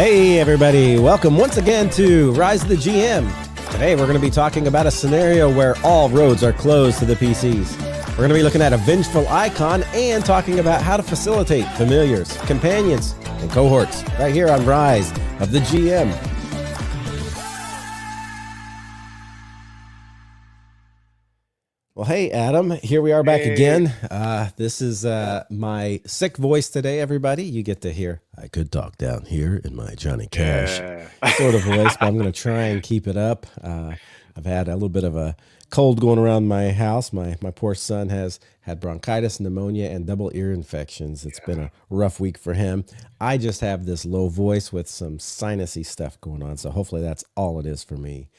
Hey everybody, welcome once again to Rise of the GM. Today we're going to be talking about a scenario where all roads are closed to the PCs. We're going to be looking at a vengeful icon and talking about how to facilitate familiars, companions, and cohorts right here on Rise of the GM. Well, hey, Adam, here we are back again. This is my sick voice today, everybody. You get to hear, I could talk down here in my Johnny Cash sort of voice, but I'm going to try and keep it up. I've had a little bit of a cold going around my house. My poor son has had bronchitis, pneumonia, and double ear infections. It's been a rough week for him. I just have this low voice with some sinusy stuff going on, so hopefully that's all it is for me.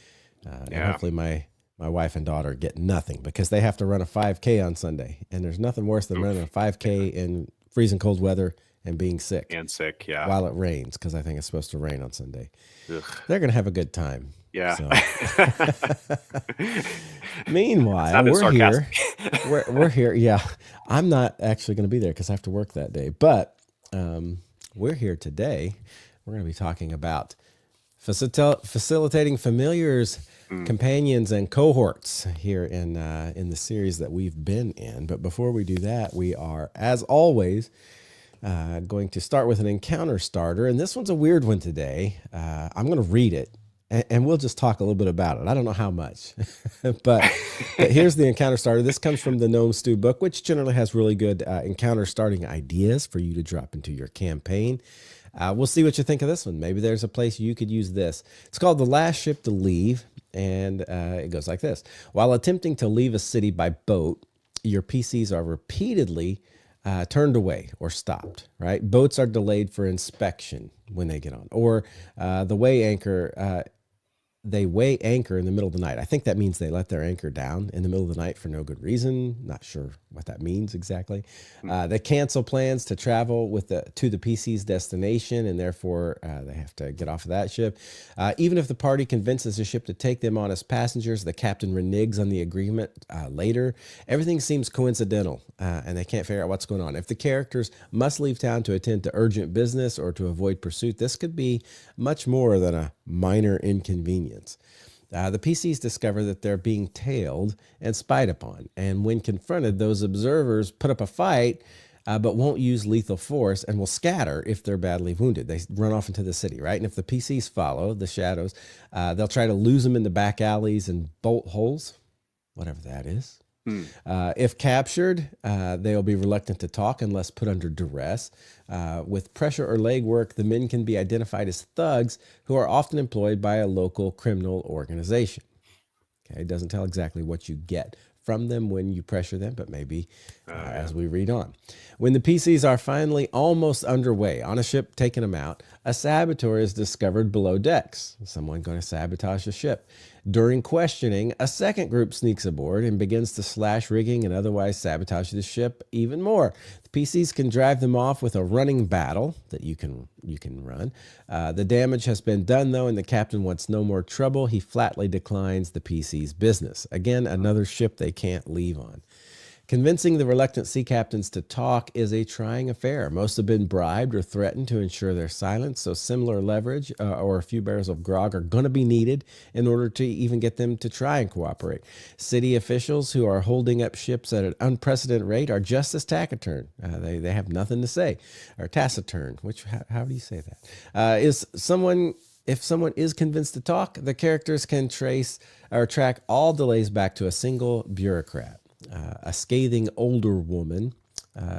And hopefully my wife and daughter get nothing because they have to run a 5K on Sunday. And there's nothing worse than running a 5K in freezing cold weather and being sick. While it rains, because I think it's supposed to rain on Sunday. Ugh. They're going to have a good time. Yeah. So. Meanwhile, we're here. We're here. Yeah. I'm not actually going to be there because I have to work that day. But we're here today. We're going to be talking about facilitating familiars, companions, and cohorts here in the series that we've been in. But before we do that, we are, as always, going to start with an encounter starter. And this one's a weird one today. I'm going to read it, and we'll just talk a little bit about it. I don't know how much, but here's the encounter starter. This comes from the Gnome Stew book, which generally has really good encounter starting ideas for you to drop into your campaign. We'll see what you think of this one. Maybe there's a place you could use this. It's called The Last Ship to Leave, and it goes like this. While attempting to leave a city by boat, your PCs are repeatedly turned away or stopped, right? Boats are delayed for inspection when they get on, or they weigh anchor in the middle of the night. I think that means they let their anchor down in the middle of the night for no good reason. Not sure what that means exactly. They cancel plans to travel to the PC's destination, and therefore they have to get off of that ship. Even if the party convinces the ship to take them on as passengers, the captain reneges on the agreement later. Everything seems coincidental, and they can't figure out what's going on. If the characters must leave town to attend to urgent business or to avoid pursuit, this could be much more than a minor inconvenience. The PCs discover that they're being tailed and spied upon, and when confronted, those observers put up a fight, but won't use lethal force and will scatter if they're badly wounded. They run off into the city, right? And if the PCs follow the shadows, they'll try to lose them in the back alleys and bolt holes, whatever that is. If captured, they'll be reluctant to talk unless put under duress. With pressure or legwork, the men can be identified as thugs who are often employed by a local criminal organization. Okay, it doesn't tell exactly what you get from them when you pressure them, but maybe as we read on. When the PCs are finally almost underway on a ship taking them out, a saboteur is discovered below decks. Someone going to sabotage the ship. During questioning, a second group sneaks aboard and begins to slash rigging and otherwise sabotage the ship even more. The PCs can drive them off with a running battle that you can run. The damage has been done, though, and the captain wants no more trouble. He flatly declines the PC's business. Again, another ship they can't leave on. Convincing the reluctant sea captains to talk is a trying affair. Most have been bribed or threatened to ensure their silence, so similar leverage or a few barrels of grog are going to be needed in order to even get them to try and cooperate. City officials who are holding up ships at an unprecedented rate are just as taciturn. They have nothing to say. Or taciturn, which, how do you say that? If someone is convinced to talk, the characters can trace or track all delays back to a single bureaucrat. A scathing older woman.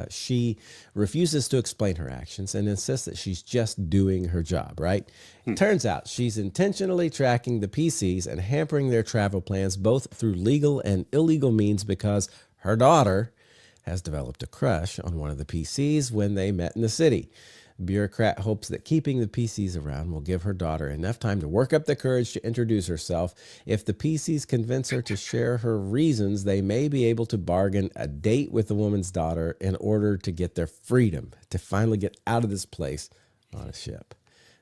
She refuses to explain her actions and insists that she's just doing her job, right? Turns out she's intentionally tracking the PCs and hampering their travel plans both through legal and illegal means because her daughter has developed a crush on one of the PCs when they met in the city. Bureaucrat hopes that keeping the PCs around will give her daughter enough time to work up the courage to introduce herself. If the PCs convince her to share her reasons, they may be able to bargain a date with the woman's daughter in order to get their freedom, to finally get out of this place on a ship.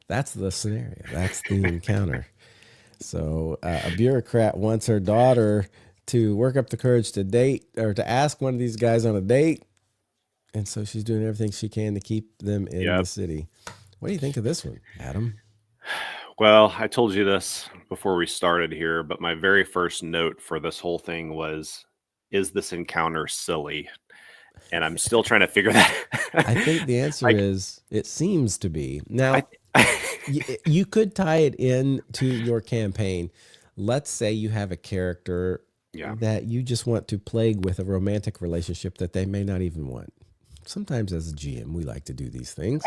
That's the scenario. That's the encounter. So a bureaucrat wants her daughter to work up the courage to date or to ask one of these guys on a date. And so she's doing everything she can to keep them in the city. What do you think of this one, Adam? Well, I told you this before we started here, but my very first note for this whole thing was, is this encounter silly? And I'm still trying to figure I that. think the answer Like, is it seems to be. I, Now, you could tie it in to your campaign. Let's say you have a character yeah, that you just want to plague with a romantic relationship that they may not even want. Sometimes, as a GM, we like to do these things.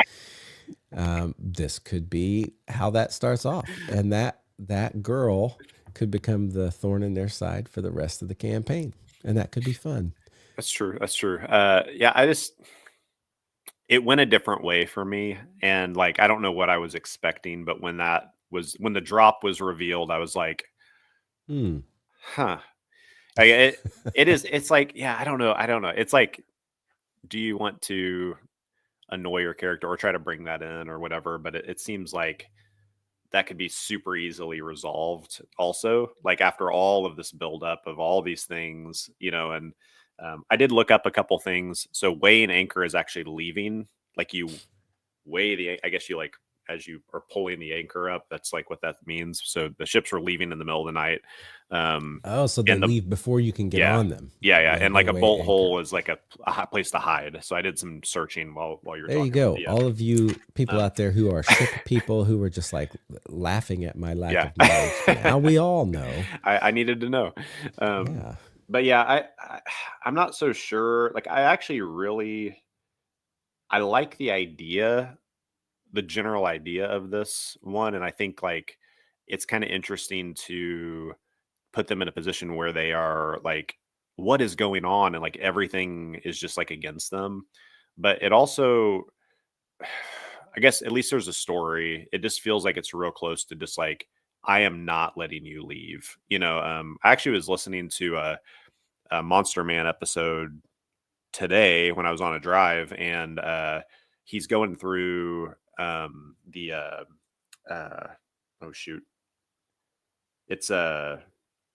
This could be how that starts off, and that girl could become the thorn in their side for the rest of the campaign, and that could be fun. that's true. That's true. Yeah, it went a different way for me. And like, I don't know what I was expecting, but when the drop was revealed, I was like, Hmm. huh. It's like, yeah, I don't know. I don't know. It's like, do you want to annoy your character or try to bring that in or whatever? But it seems like that could be super easily resolved also, like after all of this buildup of all these things, and I did look up a couple things. So weighing anchor is actually leaving, like you weigh I guess you like, as you are pulling the anchor up, that's like what that means. So the ships were leaving in the middle of the night. um Oh, so they and the leave before you can get Yeah. on them. Yeah, They and they like a weigh bolt anchor. hole is like a hot place to hide. So I did some searching while you were There you talking. But go. All of you people um, out there who are ship people who were just like laughing at my lack yeah, of knowledge. Now we all know. I needed to know. Um, Yeah. but yeah, I'm not so sure. Like, I actually really I like the idea, the general idea of this one, and I think like it's kind of interesting to put them in a position where they are like, what is going on, and like everything is just like against them. But it also, I guess, at least there's a story. It just feels like it's real close to just like, I am not letting you leave. I actually was listening to a Monster Man episode today when I was on a drive, and he's going through the oh shoot, it's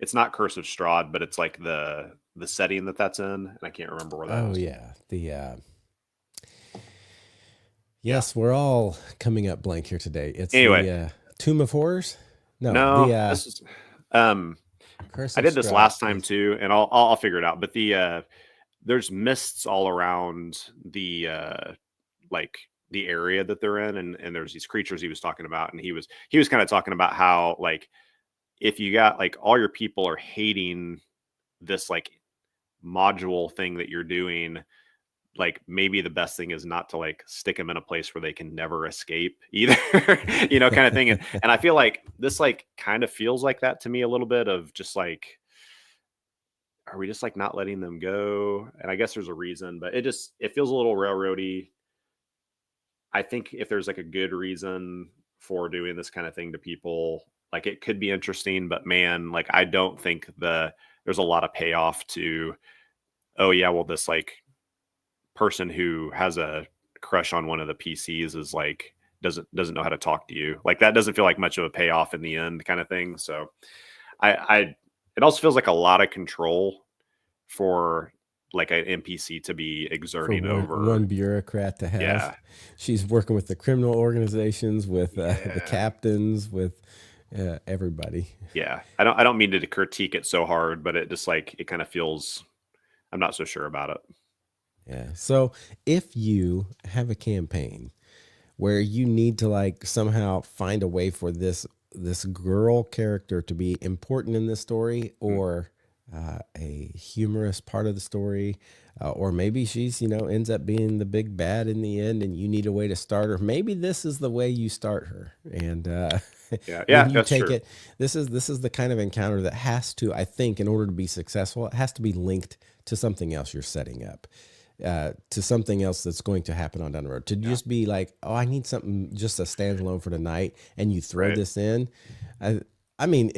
it's not Curse of Strahd, but it's like the setting that's in, and I can't remember where that Oh is. yeah. The Yeah. yes, we're all coming up blank here today. It's Anyway, the Tomb of Horrors. No, no, the this is um Curse I of did this Strahd last time is. too, and I'll figure it out. But there's mists all around like the area that they're in, and there's these creatures he was talking about, and he was kind of talking about how, like, if you got like all your people are hating this like module thing that you're doing, like maybe the best thing is not to like stick them in a place where they can never escape either, kind of thing. And I feel like this like kind of feels like that to me a little bit, of just like, are we just like not letting them go? And I guess there's a reason, but it feels a little railroady. I think if there's like a good reason for doing this kind of thing to people, like it could be interesting, but man, like I don't think there's a lot of payoff to, oh yeah, well, this like person who has a crush on one of the PCs is like doesn't know how to talk to you. Like that doesn't feel like much of a payoff in the end, kind of thing. So I it also feels like a lot of control for like an NPC to be For exerting one over. bureaucrat to have. Yeah. She's working with the criminal organizations, with the Yeah. captains, with everybody. Yeah. I don't mean to critique it so hard, but it just like it kind of feels, I'm not so sure about it. Yeah. So if you have a campaign where you need to like somehow find a way for this girl character to be important in this story, Mm. or a humorous part of the story, or maybe she's ends up being the big bad in the end, and you need a way to start her. Maybe this is the way you start her, and Yeah. then Yeah, you that's take true. it. This is the kind of encounter that has to, I think, in order to be successful, it has to be linked to something else you're setting up, to something else that's going to happen on down the road. To Yeah. just be like, oh, I need something just a standalone for tonight, and you throw Right. this in. I, I mean,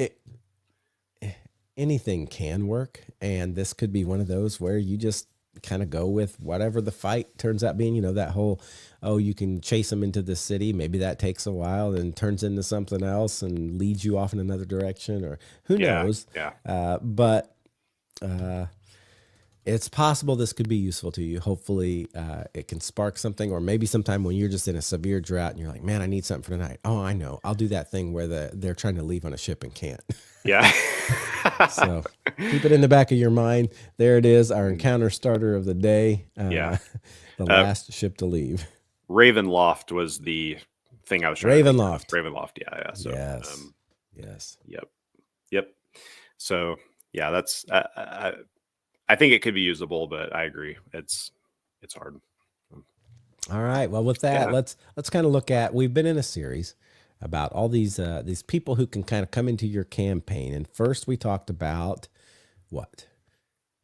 anything can work, and this could be one of those where you just kind of go with whatever the fight turns out being. That whole, oh, you can chase them into the city. Maybe that takes a while and turns into something else and leads you off in another direction, or who Yeah. knows. Yeah. But uh, it's possible this could be useful to you. Hopefully, it can spark something, or maybe sometime when you're just in a severe drought and you're like, "Man, I need something for tonight." Oh, I know. I'll do that thing where they're trying to leave on a ship and can't. Yeah. So keep it in the back of your mind. There it is, our Mm, encounter starter of the day. yeah. The Uh, last ship to leave. Ravenloft was the thing I was trying to think of. Ravenloft. Ravenloft. Yeah. Yeah. So, Yes. Yes. yep. Yep. So yeah, that's, I think it could be usable, but I agree. It's hard. All right. Well, with that, Yeah. let's kind of look at. We've been in a series about all these people who can kind of come into your campaign. And first, we talked about what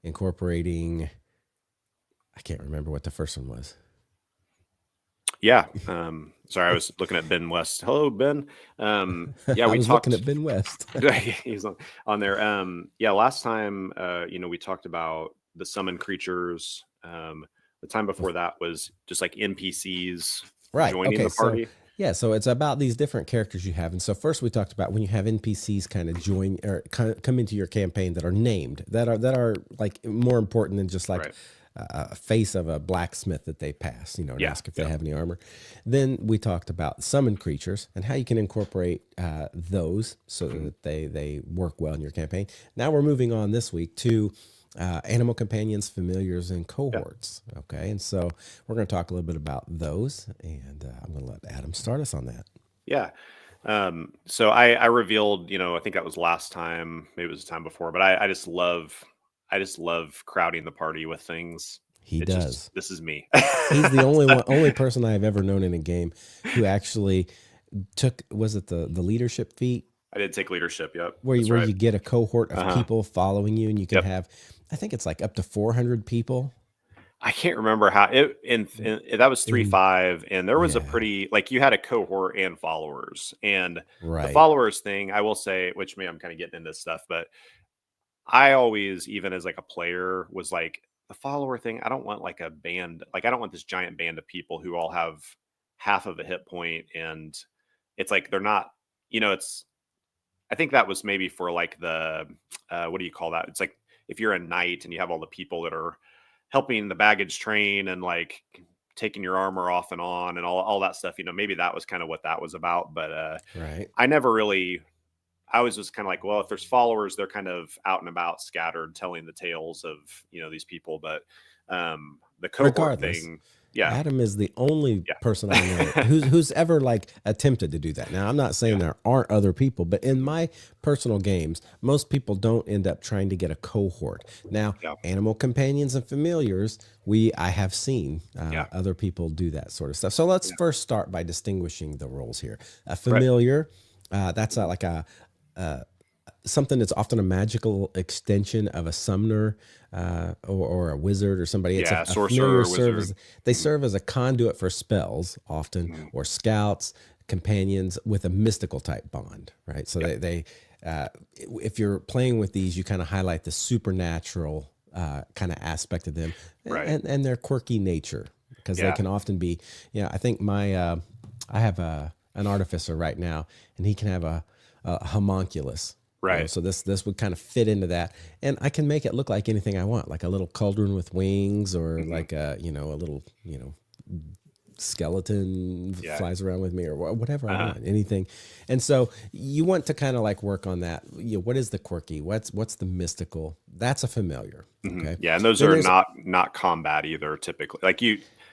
incorporating. I can't remember what the first one was. Yeah. Sorry, I was looking at Ben West. Hello, Ben. Yeah, I we was looking talked. at Ben West. He's on there. Yeah, last time, we talked about the summon creatures. The time before that was just like NPCs Right. joining Okay. the So party. yeah. So it's about these different characters you have. And so first we talked about when you have NPCs kind of join or come into your campaign that are named, that are like more important than just like Right. a face of a blacksmith that they pass, and Yeah. ask if they Yeah. have any armor. Then we talked about summon creatures and how you can incorporate those so Mhm. that they work well in your campaign. Now we're moving on this week to animal companions, familiars, and Yeah. cohorts. Okay, and so we're going to talk a little bit about those, and I'm going to let Adam start us on that. Yeah. So I revealed, I think that was last time, maybe it was the time before, but I just love crowding the party with things. He It's just, does. this is me. He's the So, only person I've ever known in a game who actually took, was it the leadership feat I did take leadership. Yep. where That's where right. you get a cohort of Uh-huh. people following you and you can Yep. have, I think it's like up to 400 people I can't remember how it in that was in 3-5, and there was a yeah, pretty, like, you had a cohort and followers. And the right. followers thing, I will say, which maybe I'm kind of getting into this stuff, but I always, even as like a player, was like, the follower thing, I don't want like a band, like I don't want this giant band of people who all have half of a hit point, and it's like they're not, it's, I think that was maybe for like the, what do you call that? It's like if you're a knight and you have all the people that are helping the baggage train and like taking your armor off and on and all that stuff, maybe that was kind of what that was about. But Right. I never really, I was just kind of like, well, if there's followers, they're kind of out and about, scattered, telling the tales of, these people. But the cohort Regardless, thing, yeah, Adam is the only person I know yeah. who's ever like attempted to do that. Now, I'm not saying Yeah. there aren't other people, but in Mhm. my personal games, most people don't end up trying to get a cohort. Now, Yeah. animal companions and familiars, I have seen Yeah. other people do that sort of stuff. So let's Yeah. first start by distinguishing the roles here. A Right. familiar, that's Mhm. like a something that's often a magical extension of a summoner or a wizard or somebody. It's Yeah. a familiar Sorcerer, serves. wizard. They Mhm. serve as a conduit for spells often, Mhm. or scouts, companions with a mystical type bond, right? So Yep. they if you're playing with these, you kind of highlight the supernatural kind of aspect of them Right. and their quirky nature because they Yeah. can often be. I think I have an artificer right now, and he can have a homunculus. Right. So this would kind of fit into that, and I can make it look like anything I want, like a little cauldron with wings, or Mhm. like a little skeleton Yeah. flies around with me, or whatever I Uh-huh. want, anything. And so you want to kind of like work on that. What is the quirky? What's the mystical? That's a familiar. Mhm. Okay. Yeah, and those Then are there's not combat either, typically. Like,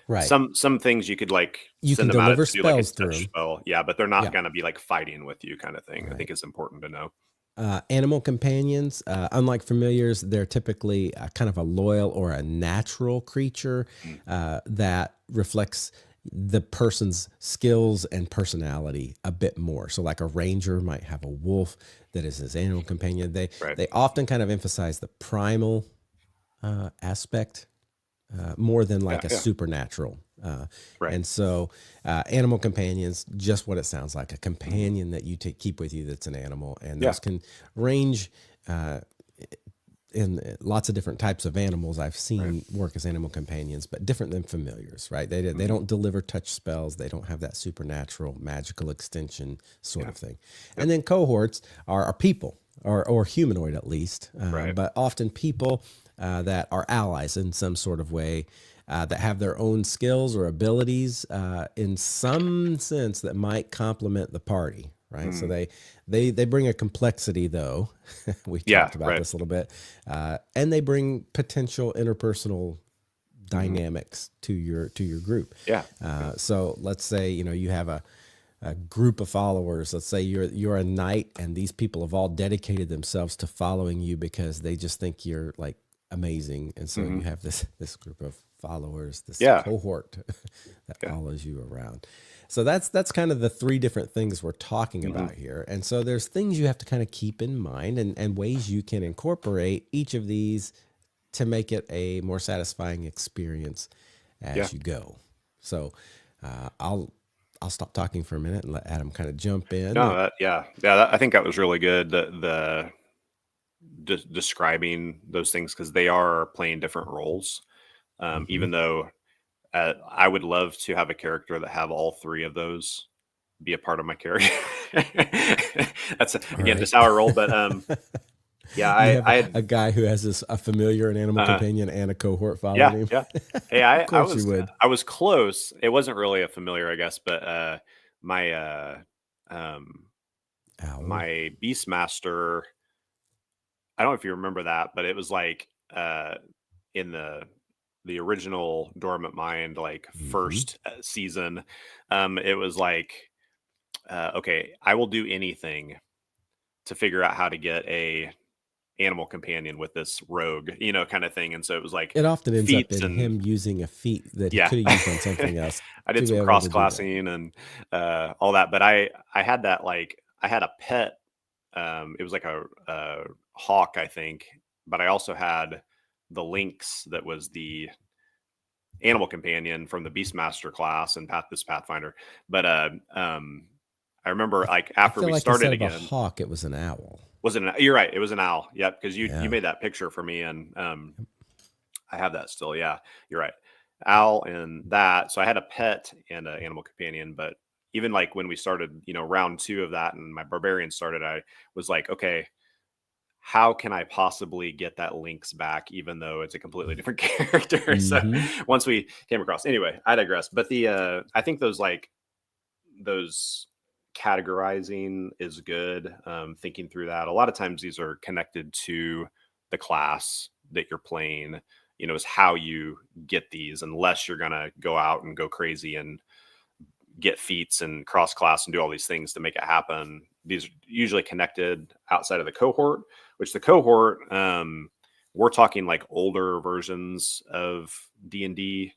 right. some things you could like You can send them out deliver to do like a spells through touch them. spell. Yeah, but they're not Yeah. gonna be like fighting with you, kind of thing. I Right. think it's important to know. Animal companions, unlike familiars, they're typically kind of a loyal or a natural creature Mm. that reflects the person's skills and personality a bit more. So, like a ranger might have a wolf that is his animal companion. They Right. they often kind of emphasize the primal aspect more than Yeah. like a Yeah. supernatural. Right. And so, animal companions, just what it sounds like, a Mhm. companion that you keep with you that's an animal. And Yeah. those can range uh, in lots of different types of animals I've Right. seen work as animal companions, but different than familiars, right? They Mhm. don't deliver touch spells. They don't have that supernatural magical extension sort Yeah. of thing. Yep. And then cohorts are people or humanoid at least, Right. but often people that are allies in some sort of way, that have their own skills or abilities in some sense that might complement the party. Right, so Mm. they bring a complexity, though. We Yeah, talked about right. this a little bit, and they bring potential interpersonal Hmm. dynamics to your group. Yeah. Yeah. So let's say you have a group of followers. Let's say you're a knight, and these people have all dedicated themselves to following you because they just think you're like amazing, and so Hmm. you have this group of followers, this Yeah. cohort that Yeah. follows you around. So that's kind of the three different things we're talking Hmm. about here. And so there's things you have to kind of keep in mind, and ways you can incorporate each of these to make it a more satisfying experience Yeah. as you go. So I'll stop talking for a minute and let Adam kind of jump in. No, yeah. I think that was really good. Describing those things, because they are playing different roles. Mhm. Even though I would love to have a character that have all three of those be a part of my character. That's All again right. just how I roll. But yeah, You have I had a guy who has a familiar, an animal uh, companion, and a cohort yeah, following him. yeah. Hey, Of course you would. I was close. It wasn't really a familiar, I guess, but my um Owl. my Beastmaster. I don't know if you remember that, but it was like in the original Dormant Mind, like Hmm. first season. It was like, okay, I will do anything to figure out how to get a animal companion with this rogue, kind of thing. And so it was like It often ends up feats in and him using a feat that he yeah. could have used on something else I did to be some able cross to do that. classing and all that, but I had that, like, I had a pet. It was like a hawk, I think, but I also had the lynx that was the animal companion from the Beastmaster class and this Pathfinder. But I remember, like, I after feel we like started instead of a again, hawk, it was an owl. was it you're right, it was an owl. Yep, because you Yeah. made that picture for me, and I have that still. Yeah, you're right. Owl and that. So I had a pet and an animal companion, but even like when we started, round two of that and my barbarian started, I was like, okay, how can I possibly get that Lynx back, even though it's a completely different character? So Mm-hmm. once we came across, anyway, I digress. But I think those categorizing is good. Thinking through that, a lot of times these are connected to the class that you're playing. Is how you get these, unless you're gonna go out and go crazy and get feats and cross class and do all these things to make it happen. These are usually connected outside of the cohort, which the cohort, we're talking like older versions of D&D,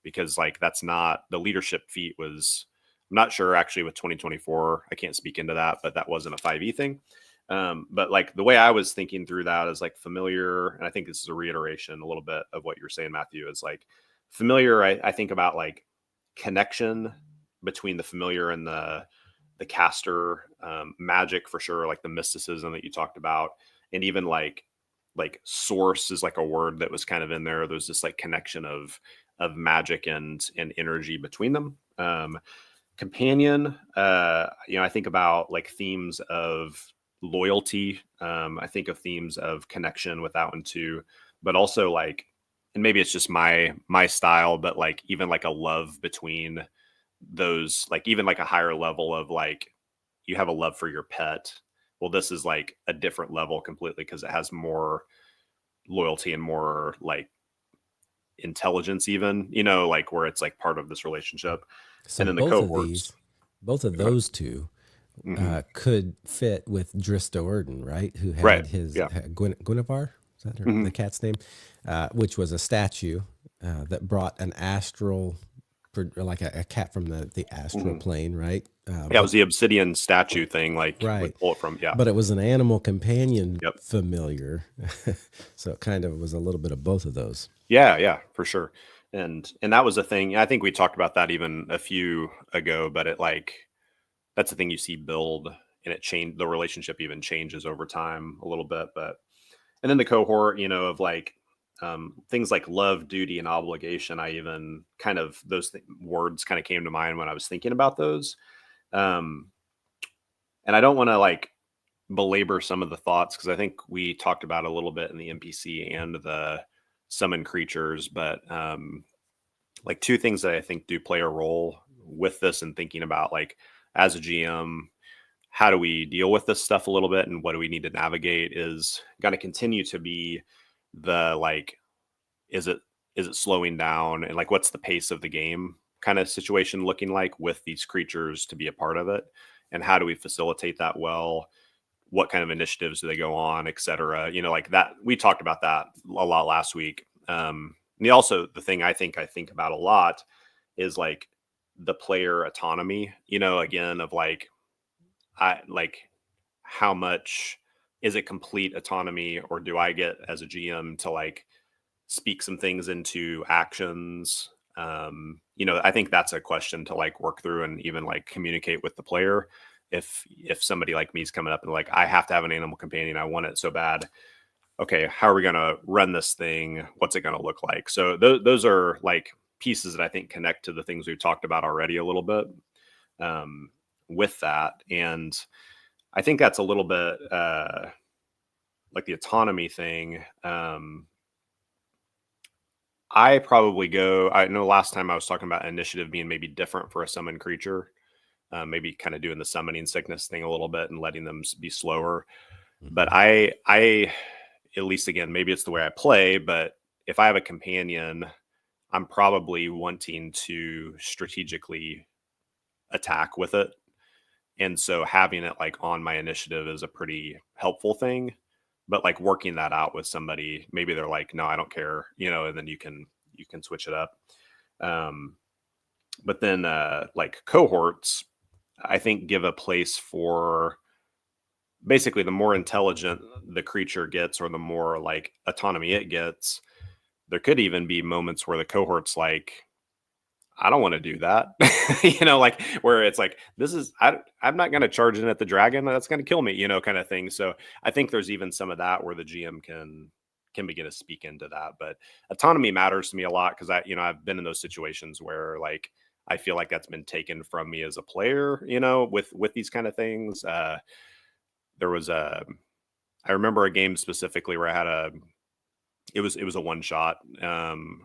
because like that's not the leadership feat was, I'm not sure actually with 2024. I can't speak into that, but that wasn't a 5e thing. But like the way I was thinking through that is like familiar, and I think this is a reiteration a little bit of what you're saying, Matthew, is like familiar. I think about like connection between the familiar and the caster, magic for sure, like the mysticism that you talked about, and even like source is like a word that was kind of in there. There's this like connection of magic and energy between them. Companion, I think about like themes of loyalty. I think of themes of connection with that one too, but also like, and maybe it's just my style, but like even like a love between those, like even like a higher level of like you have a love for your pet. Well, this is like a different level completely because it has more loyalty and more like intelligence, even, like where it's like part of this relationship. So And then the cohorts. both of those two Hmm. could fit with Dristo Erden, right? Who Right. had his Yeah. Guinevere, is that the Hmm. cat's name? Which was a statue that brought an astral, like a cat from the astral Hmm. plane, right? Yeah, it But was the obsidian statue thing, like right, would pull it from. Yeah. but it was an animal companion Yep. familiar, so it kind of was a little bit of both of those. Yeah, yeah, for sure. And that was a thing. I think we talked about that even a few ago, but it like that's the thing you see build, and it change the relationship even changes over time a little bit. But and then the cohort, of like things like love, duty, and obligation. I even kind of words kind of came to mind when I was thinking about those. Um, and I don't want to like belabor some of the thoughts because I think we talked about a little bit in the NPC and the summon creatures, but like two things that I think do play a role with this and thinking about like as a GM, how do we deal with this stuff a little bit and what do we need to navigate is going to continue to be the like is it slowing down and like what's the pace of the game kind of situation looking like with these creatures to be a part of it and how do we facilitate that well, what kind of initiatives do they go on, et cetera, like that we talked about that a lot last week. And also the thing I think about a lot is like the player autonomy, again of like I like how much is it complete autonomy or do I get as a GM to like speak some things into actions? I think that's a question to like work through and even like communicate with the player. If somebody like me is coming up and like I have to have an animal companion, I want it so bad. Okay, how are we going to run this thing? What's it going to look like? So those are like pieces that I think connect to the things we've talked about already a little bit with that. And I think that's a little bit like the autonomy thing. I know last time I was talking about initiative being maybe different for a summoned creature, maybe kind of doing the summoning sickness thing a little bit and letting them be slower. But I, at least again, maybe it's the way I play, but if I have a companion, I'm probably wanting to strategically attack with it. And so having it like on my initiative is a pretty helpful thing. But like working that out with somebody, maybe they're like, no, I don't care, and then you can switch it up. But then like cohorts, I think give a place for basically the more intelligent the creature gets or the more like autonomy it gets. There could even be moments where the cohort's like, I don't want to do that. Like where it's like, I'm not going to charge in at the dragon. That's going to kill me, kind of thing. So I think there's even some of that where the GM can begin to speak into that. But autonomy matters to me a lot because I've been in those situations where like, I feel like that's been taken from me as a player, with these kind of things. There was I remember a game specifically where I had it was a one shot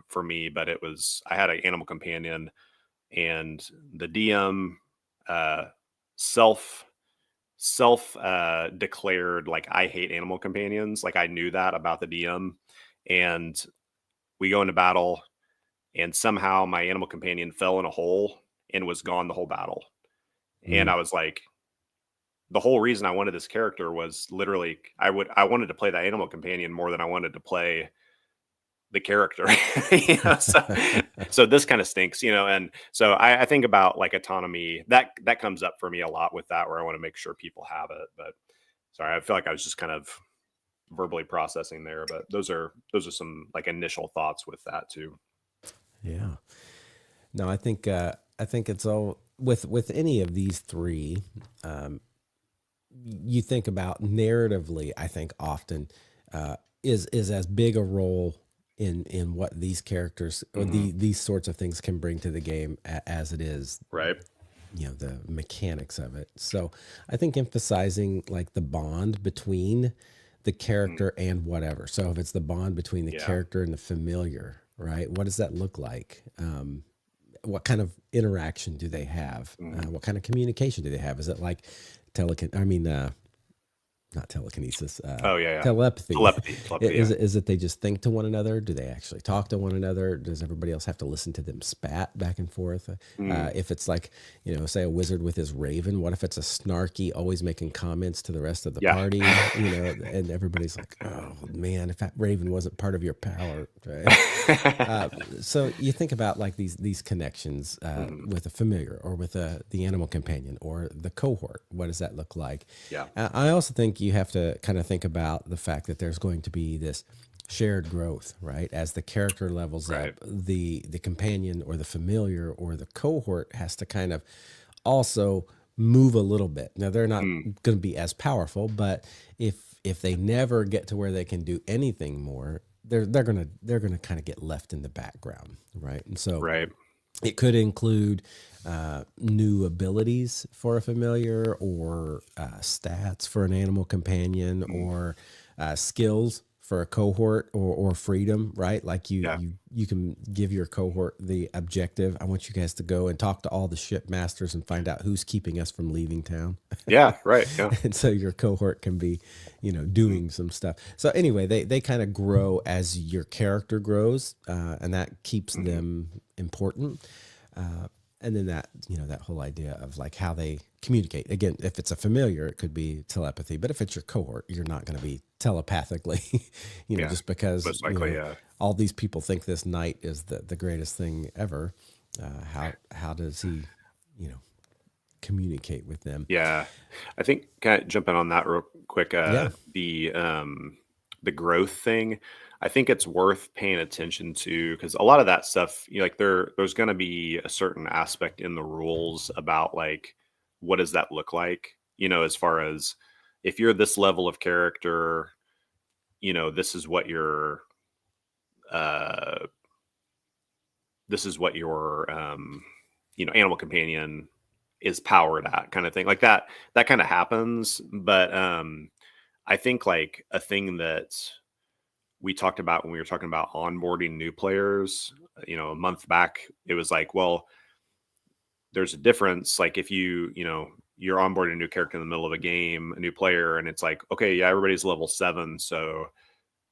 for me, but I had an animal companion and the DM self declared like I hate animal companions. Like I knew that about the DM, and we go into battle, and somehow my animal companion fell in a hole and was gone the whole battle. And I was like, the whole reason I wanted this character was literally I wanted to play that animal companion more than I wanted to play the character. So this kind of stinks, and so I think about like autonomy that comes up for me a lot with that, where I want to make sure people have it. But sorry, I feel like I was just kind of verbally processing there, but those are some like initial thoughts with that too. Yeah. No, I think it's all with any of these three. You think about narratively. I think often is as big a role in what these characters or these sorts of things can bring to the game as it is Right. The mechanics of it. So I think emphasizing like the bond between the character and whatever. So if it's the bond between the character and the familiar, right? What does that look like? What kind of interaction do they have? What kind of communication do they have? Is it like not telekinesis. Telepathy. Telepathy. Is it they just think to one another? Do they actually talk to one another? Does everybody else have to listen to them spat back and forth? If it's like, say a wizard with his raven, what if it's a snarky, always making comments to the rest of the party, and everybody's like, oh man, if that raven wasn't part of your power. Right? So you think about like these connections with a familiar or with the animal companion or the cohort. What does that look like? Yeah. I also think you have to kind of think about the fact that there's going to be this shared growth, right? As the character levels up, the companion or the familiar or the cohort has to kind of also move a little bit. Now they're not going to be as powerful, but if they never get to where they can do anything more, they're gonna kind of get left in the background, right? And so It could include new abilities for a familiar, or stats for an animal companion, Mm, or skills for a cohort, or freedom, right? Like yeah. you can give your cohort the objective. I want you guys to go and talk to all the ship masters and find out who's keeping us from leaving town. Yeah. Right. Yeah. And so your cohort can be, Mm, doing some stuff. So anyway, they kind of grow as your character grows, and that keeps mhm. them important. And then that whole idea of like how they communicate. Again, if it's a familiar, it could be telepathy, but if it's your cohort, you're not going to be telepathically, Yeah. just because, Most likely. all these people think this knight is the greatest thing ever. How does he, you know, communicate with them? Yeah. I think kind of jumping on that real quick, Yeah. the growth thing, I think it's worth paying attention to because a lot of that stuff, like there's going to be a certain aspect in the rules about like what does that look like, as far as if you're this level of character, this is what uh your animal companion is powered at, kind of thing like that kind of happens. But I think like a thing that we talked about when we were talking about onboarding new players, a month back, it was like, well, there's a difference. Like if you're onboarding a new character in the middle of a game, a new player, and it's like, okay, yeah, everybody's level 7, so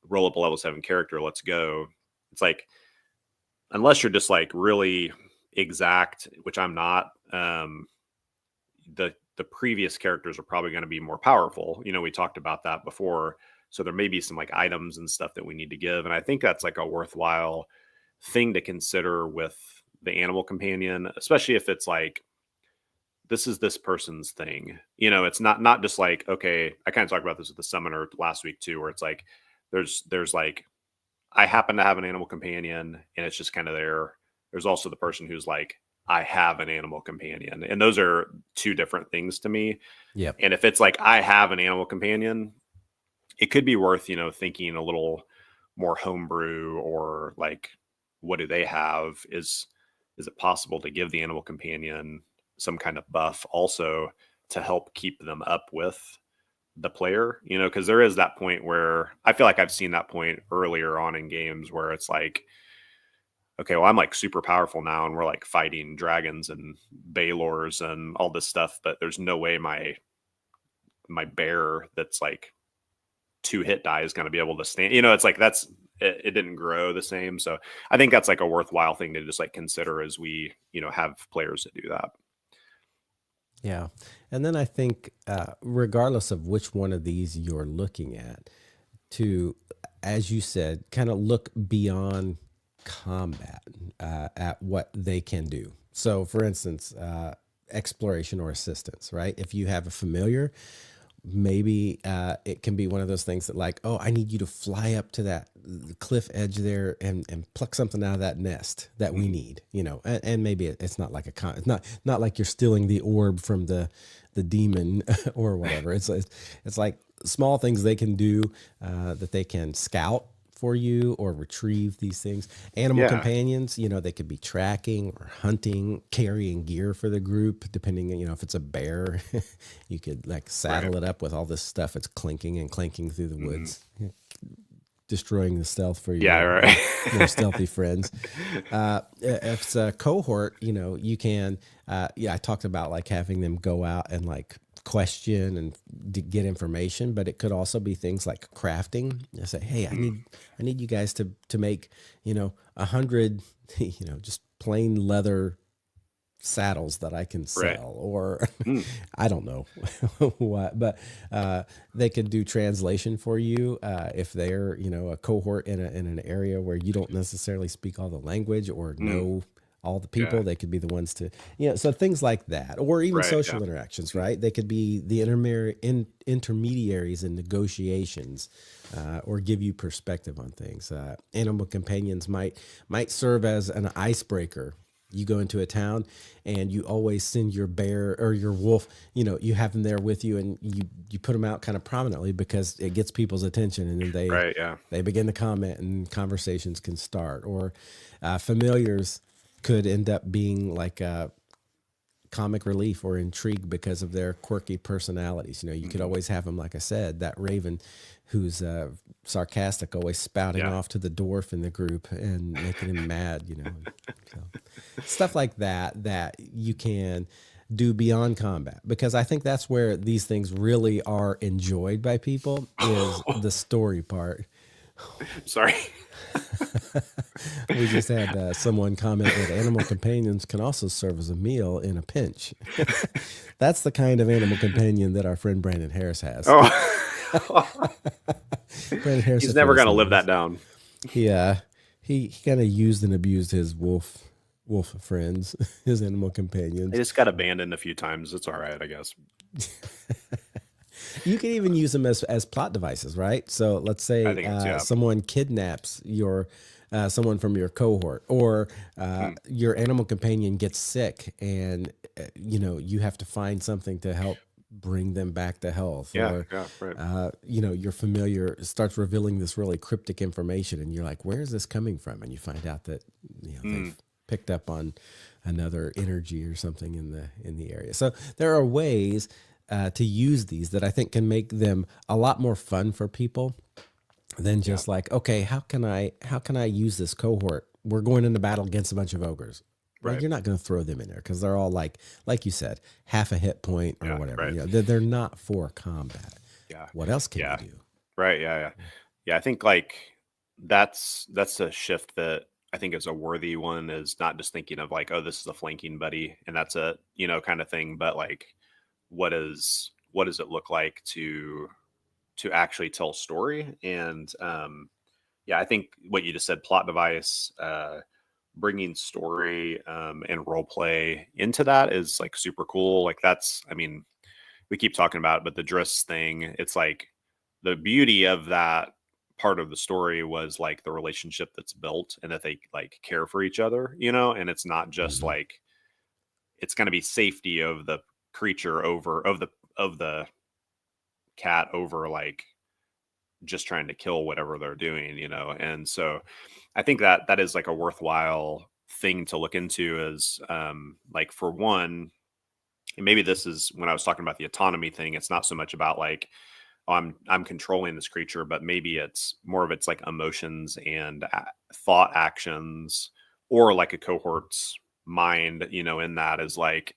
roll up a level 7 character, let's go. It's like, unless you're just like really exact, which I'm not, the previous characters are probably going to be more powerful. We talked about that before. So there may be some like items and stuff that we need to give. And I think that's like a worthwhile thing to consider with the animal companion, especially if it's like, this is this person's thing. It's not just like, okay, I kind of talked about this with the summoner last week too, where it's like, there's like, I happen to have an animal companion and it's just kind of there. There's also the person who's like, I have an animal companion. And those are two different things to me. Yep. And if it's like, I have an animal companion, it could be worth, thinking a little more homebrew, or like, what do they have? Is it possible to give the animal companion some kind of buff also to help keep them up with the player? Because there is that point where I feel like I've seen that point earlier on in games where it's like, okay, well, I'm like super powerful now and we're like fighting dragons and Baylors and all this stuff, but there's no way my bear that's like 2 hit die is going to be able to stand. It's like it didn't grow the same. So I think that's like a worthwhile thing to just like consider as we, have players that do that. Yeah. And then I think, regardless of which one of these you're looking at, to, as you said, kind of look beyond combat, at what they can do. So, for instance, exploration or assistance, right? If you have a familiar, maybe it can be one of those things that, like, oh, I need you to fly up to that cliff edge there and pluck something out of that nest that we Mhm. need, and maybe it's not like it's not like you're stealing the orb from the demon or whatever. It's like small things they can do, that they can scout for you or retrieve these things. Animal Yeah. companions, they could be tracking or hunting, carrying gear for the group, depending, if it's a bear, you could like Right. saddle it up with all this stuff. It's clinking and clanking through the Mhm. woods, destroying the stealth for Yeah. your Right. more stealthy friends. If it's a cohort, you can, yeah, I talked about like having them go out and like question and get information, but it could also be things like crafting. I say, hey, I Mm. need you guys to make, 100, just plain leather saddles that I can Right. sell, or Mm. I don't know what, but they could do translation for you, if they're, a cohort in an area where you don't necessarily speak all the language or Mm. know all the Yeah. people. They could be the ones to, so things like that, or even Right. Yeah. social interactions, Mm. right? They could be the intermediaries in negotiations, or give you perspective on things. Animal companions might serve as an icebreaker. You go into a town and you always send your bear or your wolf, you have them there with you, and you put them out kind of prominently because it gets people's attention, and then they Right. Yeah. they begin to comment and conversations can start. Or familiars could end up being like a comic relief or intrigue because of their quirky personalities. You know, you could Mhm. always have them, like I said, that raven who's sarcastic, always spouting Yeah. off to the dwarf in the group and making him mad, So stuff like that that you can do beyond combat, because I think that's where these things really are enjoyed by people, is the story part. Sorry. We just had someone comment that animal companions can also serve as a meal in a pinch. That's the kind of animal companion that our friend Brandon Harris has. Oh. Brandon Harris, He's if you're never going to listening to live that this, down. yeah, he kind of used and abused his wolf friends, his animal They companions. just got abandoned a few times. It's all right, I guess. You can even use them as plot devices, right? So let's I say think it's, yeah. someone kidnaps your someone from your cohort, or Hmm. your animal companion gets sick, and you have to find something to help bring them back to health, Yeah. or Yeah. Right. your familiar starts revealing this really cryptic information, and you're like, where is this coming from? And you find out that Mm. they've picked up on another energy or something in the area. So there are ways to use these that I think can make them a lot more fun for people than Yeah. just like, okay, how can I use this cohort? We're going into battle against a bunch of ogres. Well, Right. you're not going to throw them in there because they're all like you said, half a hit point or Yeah. whatever. Right. They're not for combat. Yeah. What else can you Yeah. do? Right. Yeah. Yeah. Yeah. I think like that's a shift that I think is a worthy one, is not just thinking of like, oh, this is a flanking buddy and that's a, kind of thing, but like, what does it look like to actually tell story? And yeah, I think what you just said, plot device, bringing story and role play into that is like super cool. Like that's, I mean, we keep talking about it, but the Driss thing, it's like the beauty of that part of the story was like the relationship that's built and that they like care for each other, and it's not just Mhm. like it's going to be safety of the creature over of the cat over like just trying to kill whatever they're doing, and so I think that that is like a worthwhile thing to look into, is like, for one, and maybe this is when I was talking about the autonomy thing, it's not so much about like, oh, I'm controlling this creature, but maybe it's more of its like emotions and thought actions, or like a cohort's mind, in that is like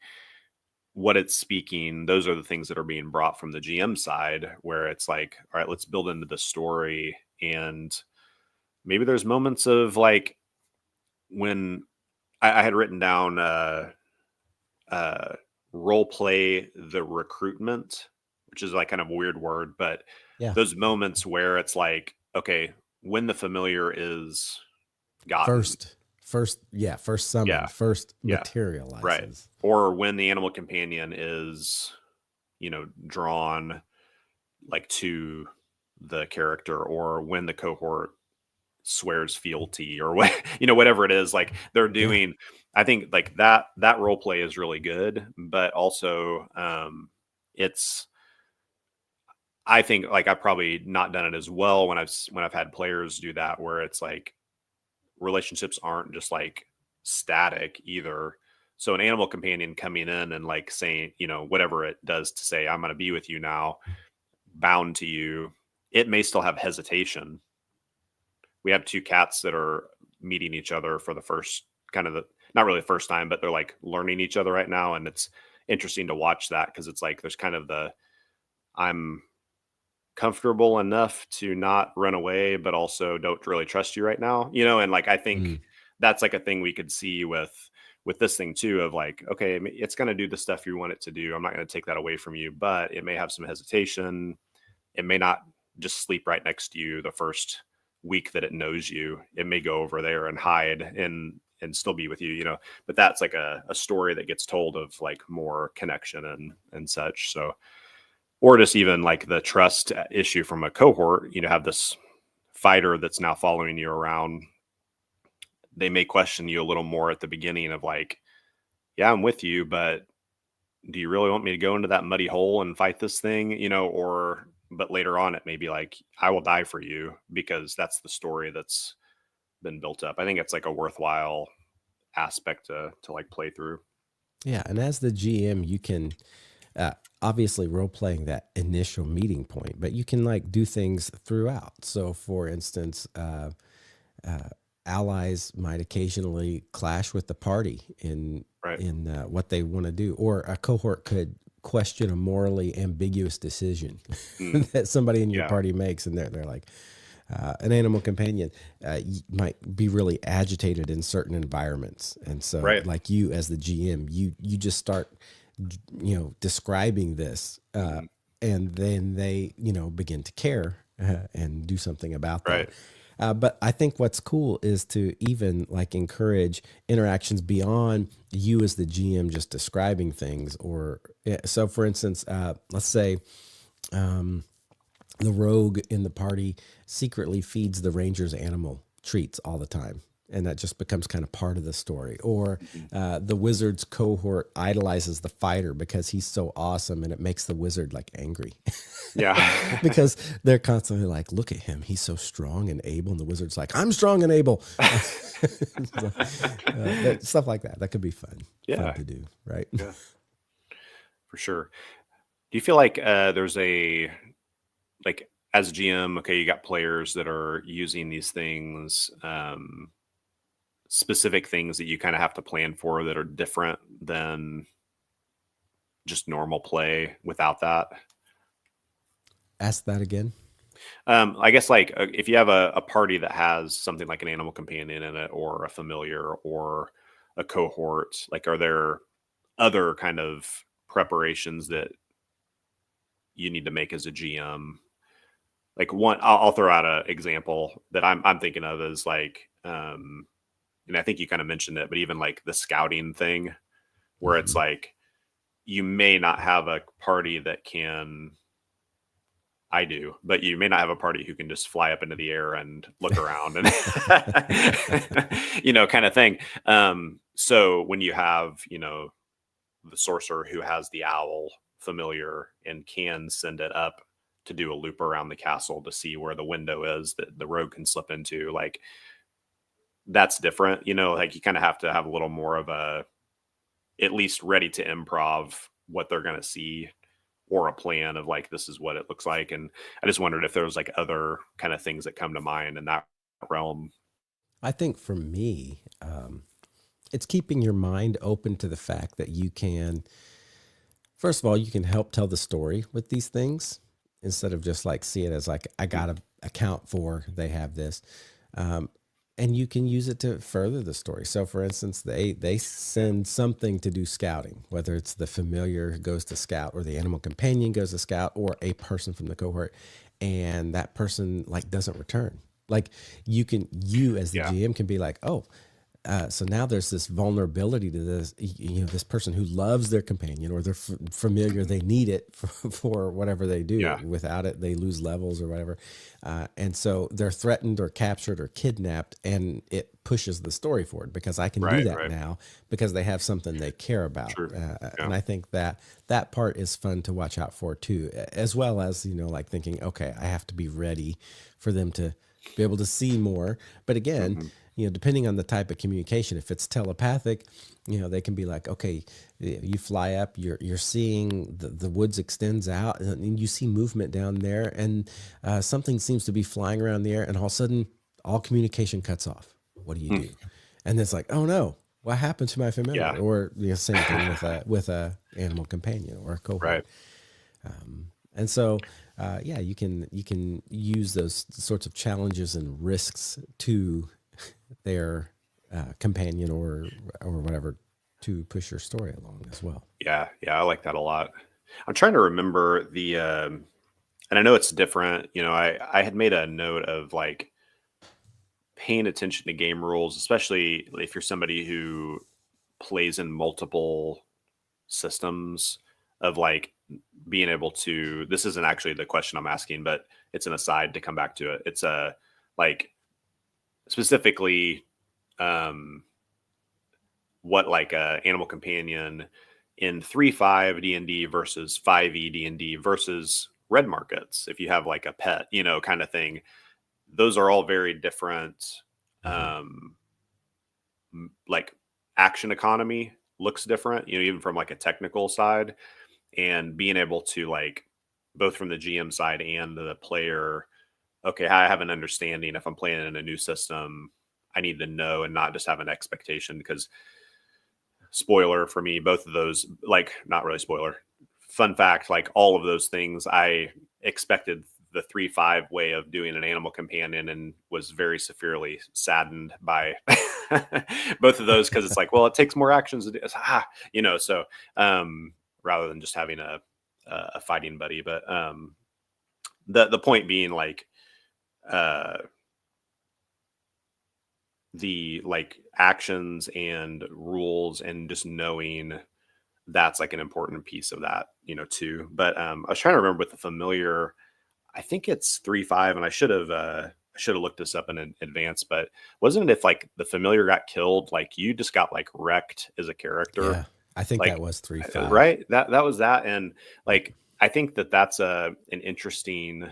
what it's speaking. Those are the things that are being brought from the GM side, where it's like, all right, let's build into the story. And maybe there's moments of like, when I had written down uh role play the recruitment, which is like kind of a weird word, but Yeah. those moments where it's like, okay, when the familiar is gotten. First summon, Yeah. first Yeah. Right. materializes. Or when the animal companion is, drawn like to the character, or when the cohort swears fealty, or what, whatever it is like they're Yeah. doing. I think like that role play is really good, but also it's, I think like I've probably not done it as well when I've had players do that, where it's like relationships aren't just like static either. So an animal companion coming in and like saying, whatever it does to say, I'm going to be with you now, bound to you, it may still have hesitation. We have two cats that are meeting each other for the first, kind of the, not really the first time, but they're like learning each other right now. And it's interesting to watch that, because it's like there's kind of the, I'm comfortable enough to not run away, but also don't really trust you right now, and like I think Mm. that's like a thing we could see with this thing too, of like, okay, it's going to do the stuff you want it to do. I'm not going to take that away from you, but it may have some hesitation. It may not just sleep right next to you the first week that it knows you. It may go over there and hide and still be with you, but that's like a story that gets told of like more connection and such. So, or just even like the trust issue from a cohort, have this fighter that's now following you around. They may question you a little more at the beginning of like, yeah, I'm with you, but do you really want me to go into that muddy hole and fight this thing, or, but later on it may be like, I will die for you, because that's the story that's been built up. I think it's like a worthwhile aspect to like play through. Yeah, and as the GM, you can uh, obviously role playing that initial meeting point, but you can like do things throughout. So, for instance, uh, allies might occasionally clash with the party Right. in what they want to do, or a cohort could question a morally ambiguous decision Mm, that somebody in your yeah. party makes, and they're like an animal companion might be really agitated in certain environments, and so Right. like you as the GM, you just start describing this, Hmm. and then they begin to care and do something about Right. that. But I think what's cool is to even like encourage interactions beyond you as the GM just describing things. Or so, for instance, let's say the rogue in the party secretly feeds the ranger's animal treats all the time. And that just becomes kind of part of the story. Or Hmm. the wizard's cohort idolizes the fighter because he's so awesome, and it makes the wizard like angry Yeah. because they're constantly like, look at him. He's so strong and able. And the wizard's like, I'm strong and able. Stuff like that. That could be fun Yeah. to do. Right. Yeah. For sure. Do you feel like there's a like as a GM, okay, you got players that are using these things, specific things that you kind of have to plan for that are different than just normal play without that? Ask that again. I guess like if you have a party that has something like an animal companion in it, or a familiar, or a cohort, like are there other kind of preparations that you need to make as a GM? Like one, I'll throw out an example that I'm thinking of is like, and I think you kind of mentioned it, but even like the scouting thing, where it's Mhm. like you may not have a party that can. I do, but you may not have a party who can just fly up into the air and look around and kind of thing. So when you have, the sorcerer who has the owl familiar and can send it up to do a loop around the castle to see where the window is that the rogue can slip into, like that's different, like you kind of have to have a little more of a at least ready to improv what they're going to see, or a plan of like this is what it looks like. And I just wondered if there was like other kind of things that come to mind in that realm. I think for me, it's keeping your mind open to the fact that you can, first of all, you can help tell the story with these things instead of just like see it as like, I got to account for they have this. Um, and you can use it to further the story. So, for instance, they Yeah. send something to do scouting, whether it's the familiar who goes to scout, or the animal companion goes to scout, or a person from the cohort, and that person like doesn't return. Like you as the Yeah. GM can be like, oh, so now there's this vulnerability to this, this person who loves their companion or their familiar. Mhm. They need it for whatever they do. Yeah. Without it, they lose levels or whatever. And so they're threatened or captured or kidnapped, and it pushes the story forward because I can do Right. that Right. now because they have something they care about. True. Yeah. And I think that that part is fun to watch out for too, as well as, like thinking, okay, I have to be ready for them to be able to see more. But again, Hmm. depending on the type of communication, if it's telepathic, they can be like, okay, you fly up, you're seeing the woods extends out, and you see movement down there, and something seems to be flying around the air, and all of a sudden, all communication cuts off. What do you do? And it's like, oh no, what happened to my Yeah. familiar? Or same thing with a animal companion or a Right. cohort. And so, yeah, you can use those sorts of challenges and risks to their companion or whatever to push your story along as well. Yeah. Yeah. I like that a lot. I'm trying to remember and I know it's different. I had made a note of like paying attention to game rules, especially if you're somebody who plays in multiple systems, of like being able to, this isn't actually the question I'm asking, but it's an aside to come back to it. It's a like specifically um what like a animal companion in 3.5 D&D versus 5e D&D versus red markets, if you have like a pet, kind of thing. Those are all very different Hmm. like action economy looks different, even from like a technical side, and being able to like both from the GM side and the player, okay, I have an understanding if I'm playing in a new system, I need to know and not just have an expectation because spoiler for me, both of those, like not really spoiler. Fun fact, like all of those things, I expected the 3-5 way of doing an animal companion and was very severely saddened by both of those because it's like, well, it takes more actions to do. So rather than just having a fighting buddy. But the point being like uh the like actions and rules and just knowing that's like an important piece of that, too. But I was trying to remember with the familiar, I think it's 3-5, and I should have looked this up in advance, but wasn't it if like the familiar got killed, like you just got like wrecked as a character? Yeah, I think that Like was 3-5. right? That was that. And like I think that's an interesting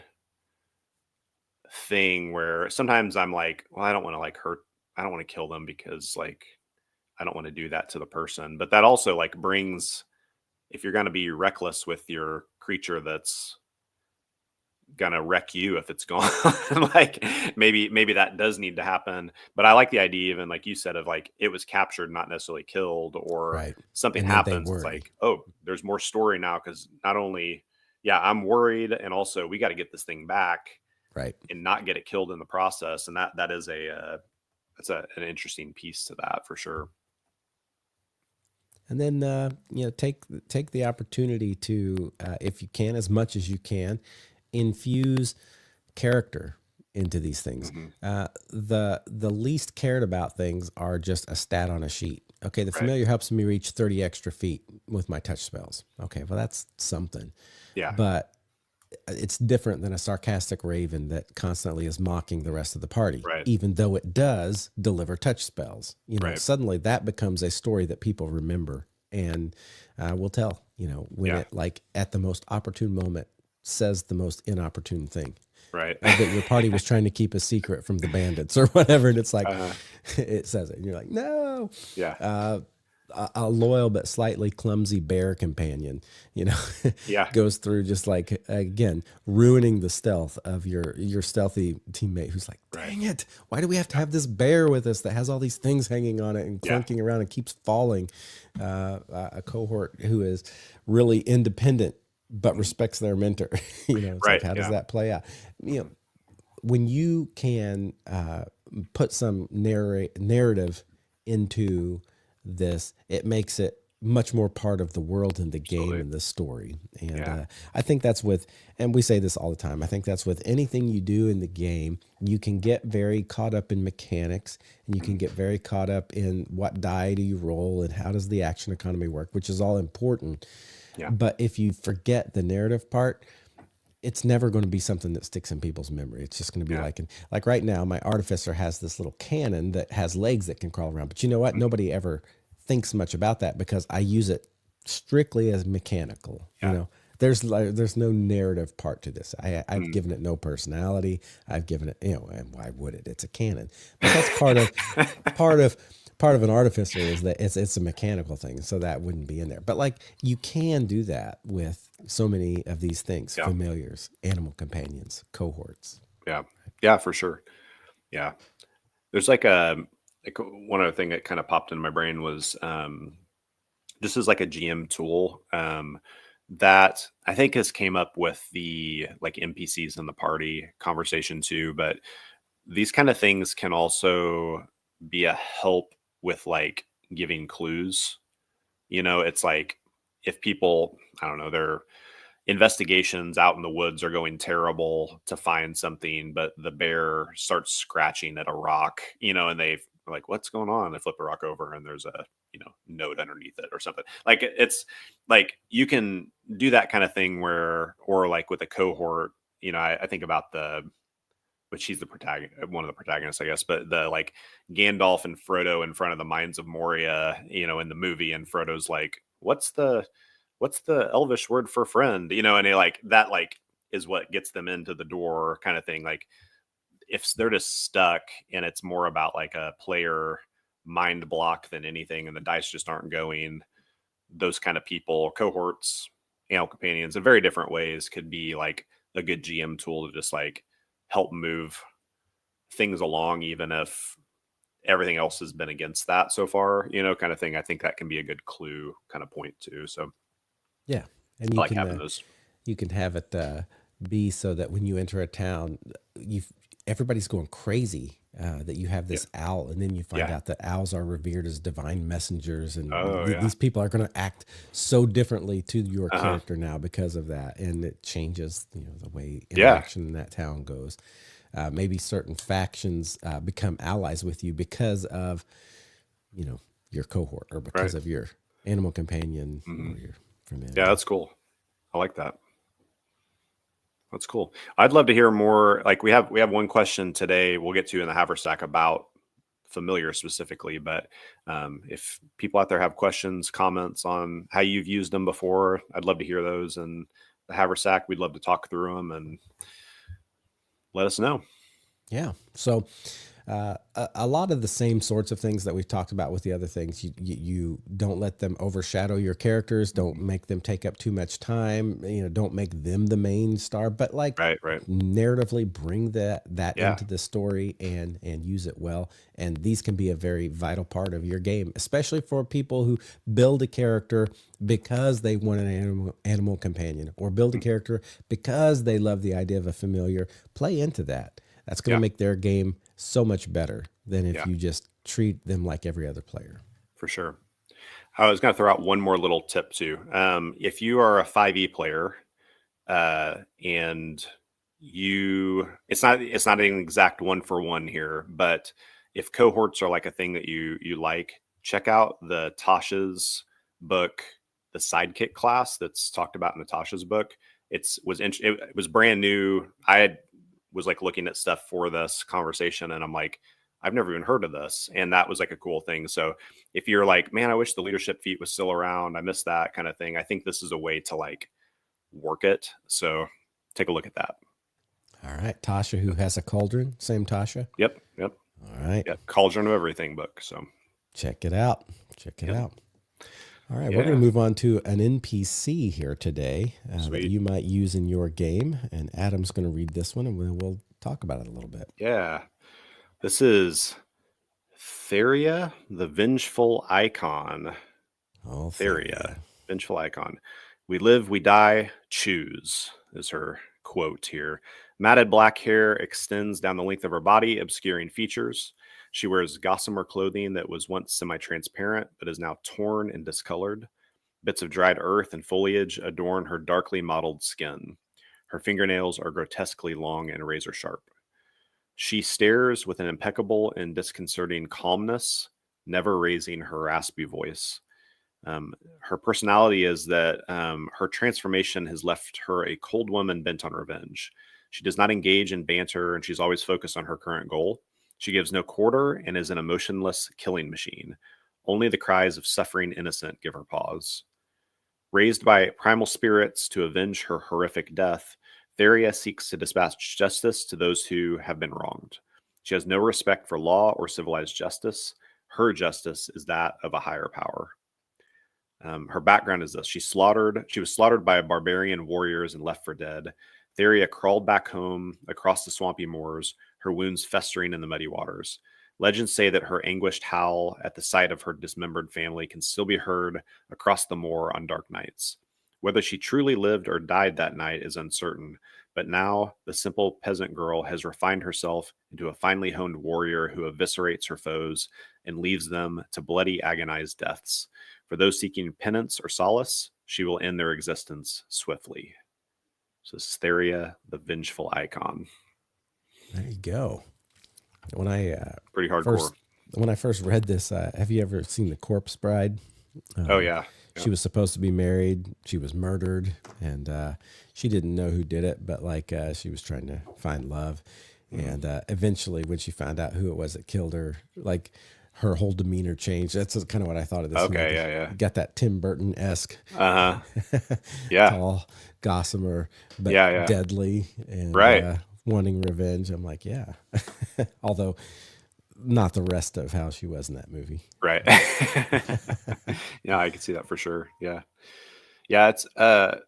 thing where sometimes I'm like, well, I don't want to like hurt, I don't want to kill them because like I don't want to do that to the person. But that also like brings, if you're going to be reckless with your creature that's going to wreck you if it's gone, like maybe that does need to happen. But I like the idea, even like you said, of like it was captured, not necessarily killed, or Right. something And then they happens. It's worry. like, oh, there's more story now because not only, yeah, I'm worried, and also we got to get this thing back Right. and not get it killed in the process. And that is that's an interesting piece to that for sure. And then take the opportunity to, if you can, as much as you can, infuse character into these things. Hmm. The least cared about things are just a stat on a sheet. Okay, the Right. familiar helps me reach 30 extra feet with my touch spells. Okay, well that's something, Yeah. but it's different than a sarcastic raven that constantly is mocking the rest of the party, Right. even though it does deliver touch spells. Right. Suddenly that becomes a story that people remember and will tell, when Yeah. it, like, at the most opportune moment, says the most inopportune thing. Right. That your party was trying to keep a secret from the bandits or whatever. And it's like, uh, it says it. And you're like, no. yeah. Uh, a loyal but slightly clumsy bear companion, Yeah. goes through just like, again, ruining the stealth of your stealthy teammate who's like, Right. dang it, why do we have to have this bear with us that has all these things hanging on it and Yeah. clunking around and keeps falling? A cohort who is really independent but Mhm. respects their mentor. It's like, Right. how does Yeah. that play out? When you can put some narrative into this, it makes it much more part of the world and the game Absolutely. and the story. And Yeah. I think that's with, and we say this all the time, I think that's with anything you do in the game. You can get very caught up in mechanics, and you can Mhm. get very caught up in what die do you roll and how does the action economy work, which is all important. Yeah. But if you forget the narrative part, it's never going to be something that sticks in people's memory. It's just going to be Yeah. like right now, my artificer has this little cannon that has legs that can crawl around. But you know what? Mhm. Nobody ever thinks much about that because I use it strictly as mechanical. Yeah. There's no narrative part to this. I've Mm. given it no personality. I've given it, and why would it? It's a cannon. But that's part of part of an artificer is that it's a mechanical thing, so that wouldn't be in there. But like, you can do that with so many of these things: Yeah. familiars, animal companions, cohorts. Yeah. Yeah. For sure. Yeah. There's like one other thing that kind of popped in my brain was just as like a GM tool that I think has came up with the like NPCs in the party conversation too. But these kind of things can also be a help with like giving clues. It's like if people, I don't know, their investigations out in the woods are going terrible to find something, but the bear starts scratching at a rock, and they like, what's going on? They flip the rock over and there's a, note underneath it or something. Like it's like you can do that kind of thing where, or like with a cohort, I think about but she's the protagonist, one of the protagonists, I guess. But the like Gandalf and Frodo in front of the Mines of Moria, in the movie, and Frodo's like, "What's the Elvish word for friend?" And they like that, like is what gets them into the door, kind of thing. Like if they're just stuck, and it's more about like a player mind block than anything, and the dice just aren't going, those kind of people, cohorts, animal companions in very different ways could be like a good GM tool to just like help move things along, even if everything else has been against that so far, kind of thing. I think that can be a good clue kind of point too. So Yeah, and I like having those. you can have it be so that when you enter a town, you everybody's going crazy that you have Yeah. this owl, and then you find Yeah. out that owls are revered as divine messengers, and Oh yeah. these people are going to act so differently to your Uh-huh. character now because of that, and it changes the way Yeah. interaction in that town goes. Maybe certain factions become allies with you because of your cohort or because Right. of your animal companion Mhm. or your familiar. Yeah, that's cool. I like that. That's cool. I'd love to hear more. Like we have one question today we'll get to in the haversack about familiar specifically, but if people out there have questions, comments on how you've used them before, I'd love to hear those. And the haversack, we'd love to talk through them and let us know. Yeah. So a lot of the same sorts of things that we've talked about with the other things. You don't let them overshadow your characters. Don't make them take up too much time. Don't make them the main star. But like Right. narratively, bring that Yeah. into the story and use it well. And these can be a very vital part of your game, especially for people who build a character because they want an animal companion, or build a character because they love the idea of a familiar. Play into that. That's going to Yeah. make their game so much better than if Yeah. you just treat them like every other player. For sure. I was going to throw out one more little tip too. If you are a 5e player, and it's not an exact one for one here, but if cohorts are like a thing that you like, check out the Tasha's book, the sidekick class that's talked about in Natasha's book. It was brand new. Was like looking at stuff for this conversation, and I'm like, I've never even heard of this, and that was like a cool thing. So if you're like, man, I wish the leadership feat was still around, I miss that kind of thing, I think this is a way to like work it. So take a look at that. All right. Tasha, who has a cauldron. Same Tasha. Yep. All right. Yeah. Cauldron of Everything book. So Check it out. Check it out. All right. We're Yeah. going to move on to an NPC here today that Sweet. you might use in your game. And Adam's going to read this one, and we'll talk about it a little bit. Yeah. This is Theria, the Vengeful Icon. Oh, Theria, Vengeful Icon. We live, we die, choose, is her quote here. Matted black hair extends down the length of her body, obscuring features. She wears gossamer clothing that was once semi-transparent, but is now torn and discolored. Bits of dried earth and foliage adorn her darkly mottled skin. Her fingernails are grotesquely long and razor sharp. She stares with an impeccable and disconcerting calmness, never raising her raspy voice. Her personality is that her transformation has left her a cold woman bent on revenge. She does not engage in banter, and she's always focused on her current goal. She gives no quarter and is an emotionless killing machine. Only the cries of suffering innocent give her pause. Raised by primal spirits to avenge her horrific death, Theria seeks to dispatch justice to those who have been wronged. She has no respect for law or civilized justice. Her justice is that of a higher power. Her background is this: she was slaughtered by barbarian warriors and left for dead. Theria crawled back home across the swampy moors, her wounds festering in the muddy waters. Legends say that her anguished howl at the sight of her dismembered family can still be heard across the moor on dark nights. Whether she truly lived or died that night is uncertain, but now the simple peasant girl has refined herself into a finely honed warrior who eviscerates her foes and leaves them to bloody, agonized deaths. For those seeking penance or solace, she will end their existence swiftly. So Theria, the Vengeful Icon. There you go. When I Pretty hardcore. when I first read this, have you ever seen The Corpse Bride? Oh yeah. She was supposed to be married. She was murdered, and she didn't know who did it, but like she was trying to find love. And eventually, when she found out who it was that killed her, like her whole demeanor changed. That's kind of what I thought of this. Okay, movie. yeah. Got that Tim Burton-esque, Yeah. tall, gossamer, but Yeah. deadly, and Right. wanting revenge. I'm like, yeah. Although not the rest of how she was in that movie. Right. Yeah, I can see that for sure. Yeah. Yeah, it's I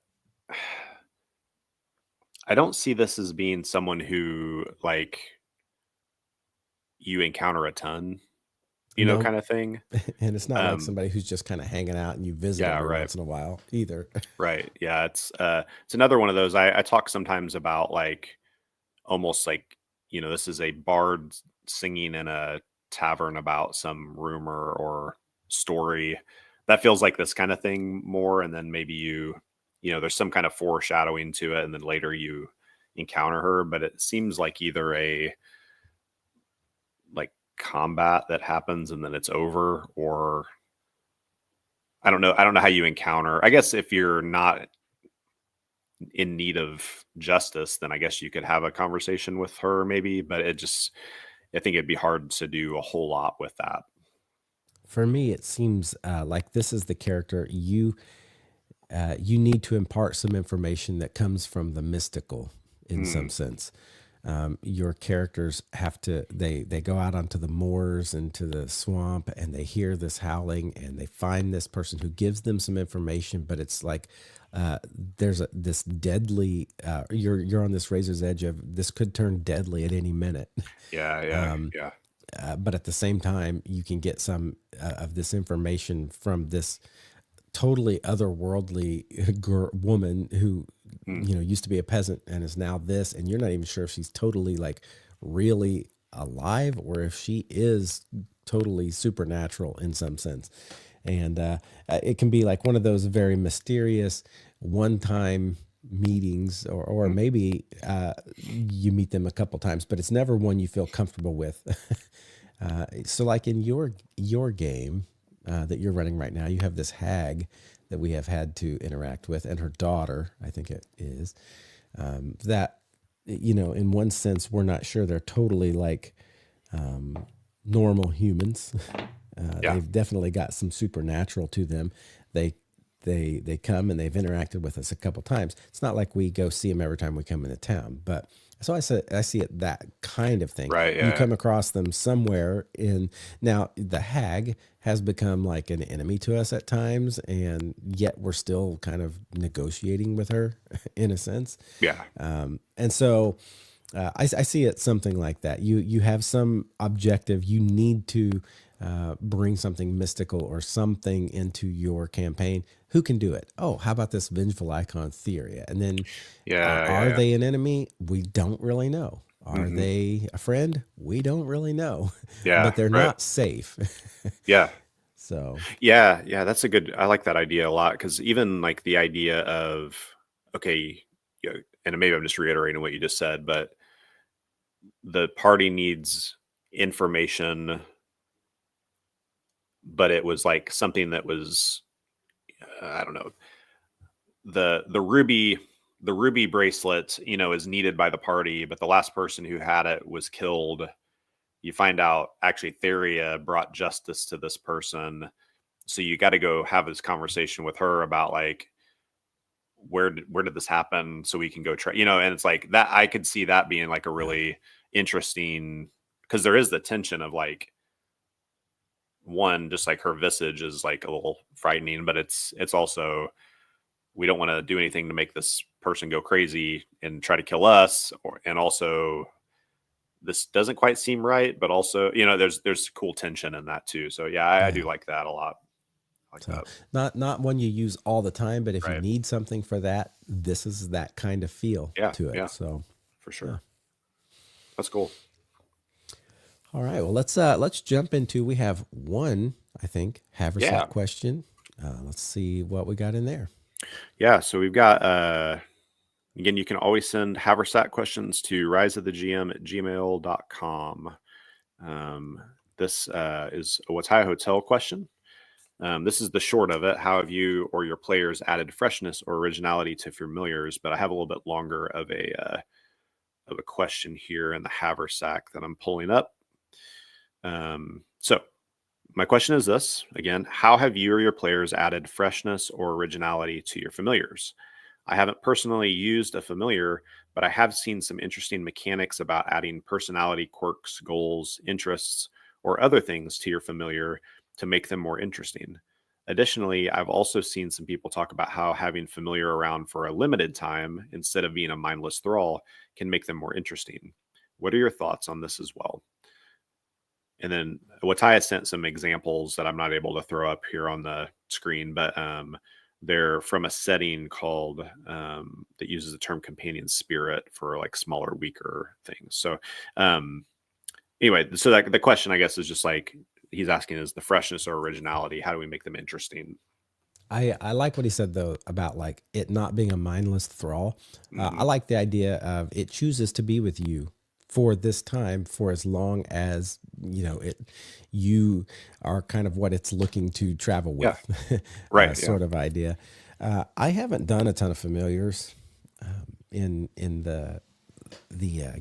don't see this as being someone who like you encounter a ton, No, kind of thing. and it's not like Um somebody who's just kind of hanging out and you visit yeah, every right. once in a while either. Right. Yeah, it's another one of those I talk sometimes about like almost like, this is a bard singing in a tavern about some rumor or story. That feels like this kind of thing more. And then maybe there's some kind of foreshadowing to it. And then later you encounter her. But it seems like either a like combat that happens and then it's over, or I don't know. I don't know how you encounter. I guess if you're not in need of justice, then I guess you could have a conversation with her maybe, but I think it'd be hard to do a whole lot with that. For me, it seems like this is the character you need to impart some information that comes from the mystical in some Mm, sense. Your characters have to they go out onto the moors into the swamp and they hear this howling and they find this person who gives them some information, but it's like there's this deadly you're on this razor's edge of this could turn deadly at any minute. yeah, yeah, um, yeah. but at the same time you can get some of this information from this totally otherworldly woman who Mm, used to be a peasant and is now this, and you're not even sure if she's totally like really alive or if she is totally supernatural in some sense. And it can be like one of those very mysterious one-time meetings, or mm, maybe you meet them a couple times, but it's never one you feel comfortable with. So like in your game that you're running right now, you have this hag that we have had to interact with, and her daughter, I think it is, that in one sense, we're not sure they're totally like normal humans. yeah, They've definitely got some supernatural to them. They they come and they've interacted with us a couple times. It's not like we go see them every time we come into town, but so I see it that kind of thing. right, You yeah, come across them somewhere in now the hag has become like an enemy to us at times, and yet we're still kind of negotiating with her in a sense. yeah, And so I see it something like that. You have some objective. You need to bring something mystical or something into your campaign. Who can do it? Oh, how about this vengeful icon theory? And then yeah, yeah, are yeah. they an enemy? We don't really know. Are Hmm. they a friend? We don't really know, Yeah, but they're right. not safe. Yeah, So yeah, yeah. That's a good. I like that idea a lot because even like the idea of okay, and maybe I'm just reiterating what you just said, but the party needs information, but it was like something that was I don't know, the ruby bracelet, is needed by the party, but the last person who had it was killed. You find out actually Theria brought justice to this person, so you got to go have this conversation with her about like where did this happen so we can go try, and it's like that I could see that being like a yeah, really interesting, because there is the tension of like one, just like her visage is like a little frightening, but it's also we don't want to do anything to make this person go crazy and try to kill us, and also this doesn't quite seem right, but also there's cool tension in that too. So yeah, I do yeah. like that a lot. I like So that. not one you use all the time, but if you Right. need something for that, this is that kind of feel Yeah, to it. yeah, So for yeah. sure. That's cool. All right. Well, let's jump into. We have one, I think, Yeah, haversack question. Let's see what we got in there. yeah. So we've got again, you can always send haversack questions to riseofthegm@gmail.com. um this is a what's high hotel question. This is the short of it. How have you or your players added freshness or originality to familiars? But I have a little bit longer of a question here in the haversack that I'm pulling up. So my question is this again: how have you or your players added freshness or originality to your familiars? I haven't personally used a familiar, but I have seen some interesting mechanics about adding personality, quirks, goals, interests, or other things to your familiar to make them more interesting. Additionally, I've also seen some people talk about how having familiar around for a limited time instead of being a mindless thrall can make them more interesting. What are your thoughts on this as well? And then Wataya sent some examples that I'm not able to throw up here on the screen, but they're from a setting called that uses the term companion spirit for like smaller, weaker things. So anyway, so that the question I guess is just like he's asking is the freshness or originality. How do we make them interesting? I like what he said though about like it not being a mindless thrall. I like the idea of it chooses to be with you for this time for as long as you are kind of what it's looking to travel Yeah, with, right. sort of idea. I haven't done a ton of familiars in the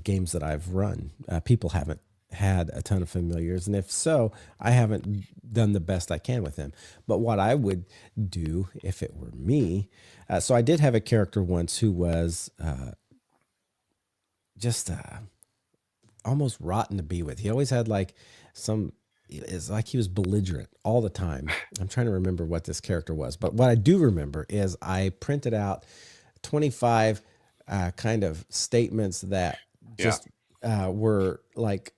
games that I've run. People haven't had a ton of familiars, and if so, I haven't done the best I can with them. But what I would do if it were me, so I did have a character once who was just almost rotten to be with. He always had like some. It's like he was belligerent all the time. I'm trying to remember what this character was, but what I do remember is I printed out 25 kind of statements that just were like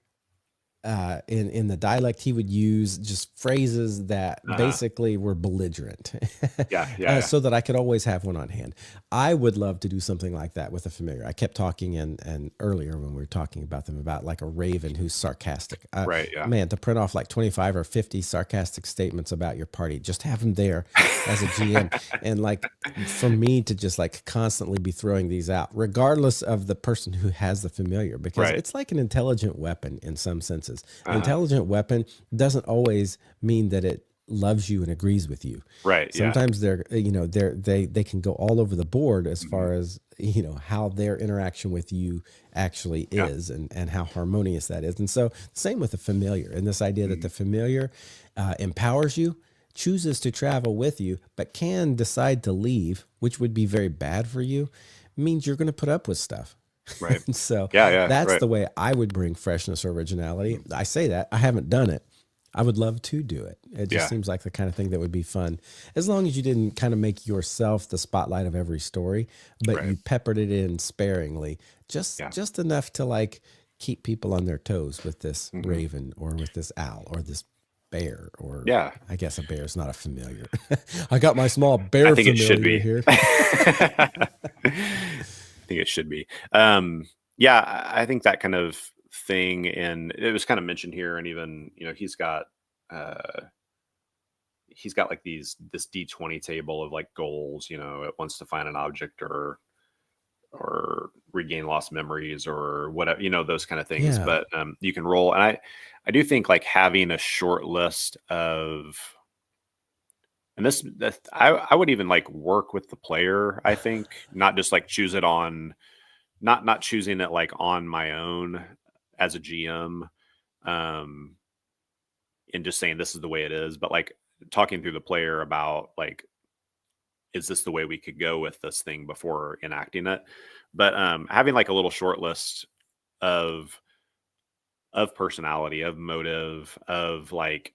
in the dialect he would use, just phrases that basically were belligerent. So that I could always have one on hand. I would love to do something like that with a familiar. I kept talking and earlier when we were talking about them about like a raven who's sarcastic. Man, to print off like 25 or 50 sarcastic statements about your party, just have them there as a GM. And like for me to just like constantly be throwing these out, regardless of the person who has the familiar, because it's like an intelligent weapon in some senses. An intelligent weapon doesn't always mean that it loves you and agrees with you. Right. Sometimes they can go all over the board as far as how their interaction with you actually is and how harmonious that is. And so same with the familiar, and this idea that the familiar empowers you, chooses to travel with you, but can decide to leave, which would be very bad for you, means you're going to put up with stuff. Right. So that's the way I would bring freshness or originality. I say that I haven't done it. I would love to do it. It just seems like the kind of thing that would be fun, as long as you didn't kind of make yourself the spotlight of every story, but you peppered it in sparingly, just enough to like keep people on their toes with this raven or with this owl or this bear, or I guess a bear is not a familiar. I got my small bear familiar it should be here. I think it should be. I think that kind of thing, and it was kind of mentioned here, and even he's got like this D20 table of like goals. It wants to find an object or regain lost memories or whatever, those kind of things. But you can roll, and I do think like having a short list of, and I would even like work with the player. I think not just like choose it on, not choosing it like on my own as a GM, and just saying this is the way it is, but like talking through the player about like, is this the way we could go with this thing before enacting it? But having like a little short list of personality, of motive, of like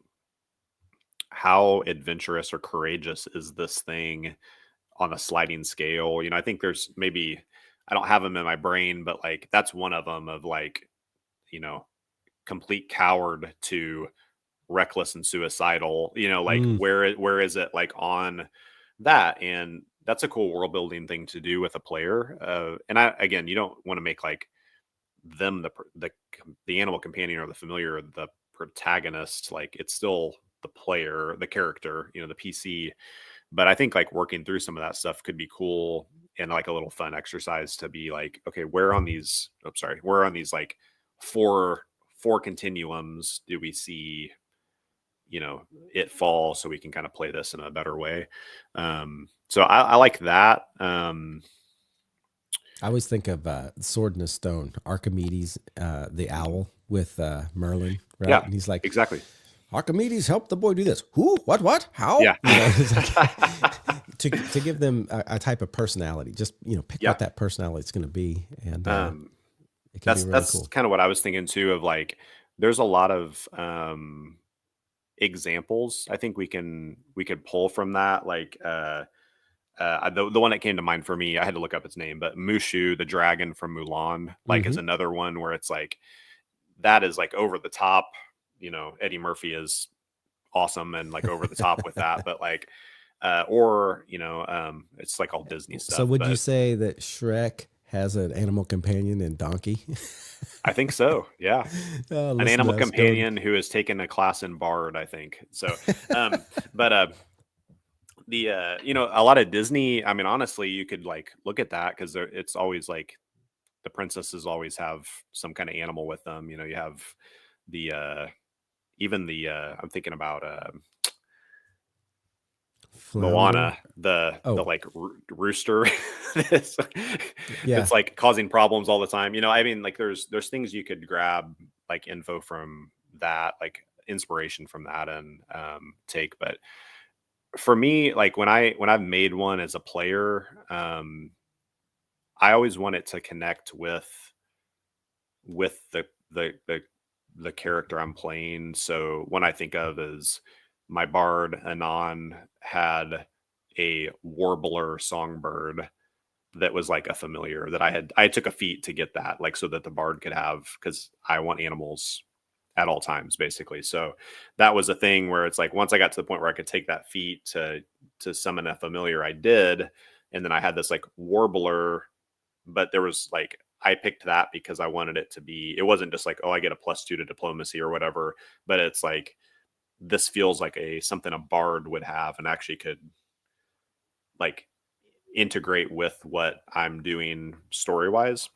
how adventurous or courageous is this thing on a sliding scale. I think there's maybe, I don't have them in my brain, but like that's one of them, of like, complete coward to reckless and suicidal, like where is it like on that? And that's a cool world building thing to do with a player. And again, you don't want to make like them the animal companion or the familiar, or the protagonist. Like it's still the player, the character, the PC. But I think like working through some of that stuff could be cool, and like a little fun exercise to be like, okay, where on these like four continuums do we see it fall, so we can kind of play this in a better way. So I like that. I always think of Sword in a Stone, Archimedes, the owl with Merlin, right? Yeah, and he's like, exactly. Archimedes helped the boy do this. Who? What? How? Yeah. It's like, to give them a type of personality. Just pick what that personality is going to be, and it can be really that's cool. kind of what I was thinking too. Of like, there's a lot of examples I think we could pull from that. Like the one that came to mind for me, I had to look up its name, but Mushu, the dragon from Mulan, like is Hmm. another one where it's like that is like over the top. You know, Eddie Murphy is awesome and like over the top with that, but like or you know, it's like all Disney So stuff, would you but say that Shrek has an animal companion in Donkey? I think so. Yeah. Oh, An listen to animal us going. companion who has taken a class in Bard, I think. So, but the you know, a lot of Disney, I mean, honestly, you could like look at that because it's always like the princesses always have some kind of animal with them. You know, you have the even the I'm thinking about Flounder. Moana, the Oh, like rooster that's, yeah. that's like causing problems all the time. You know, I mean, like there's things you could grab like info from that, like inspiration from that, and take. But for me, like when I've made one as a player, I always want it to connect with the character I'm playing. So when I think of as my bard Anon had a warbler songbird that was like a familiar that I took a feat to get that, like so that the bard could have, because I want animals at all times basically. So that was a thing where it's like once I got to the point where I could take that feat to summon a familiar, I did. And then I had this like warbler, but there was like I picked that because I wanted it to be, it wasn't just like, oh, I get a +2 to diplomacy or whatever, but it's like this feels like a something a bard would have and actually could like integrate with what I'm doing story wise.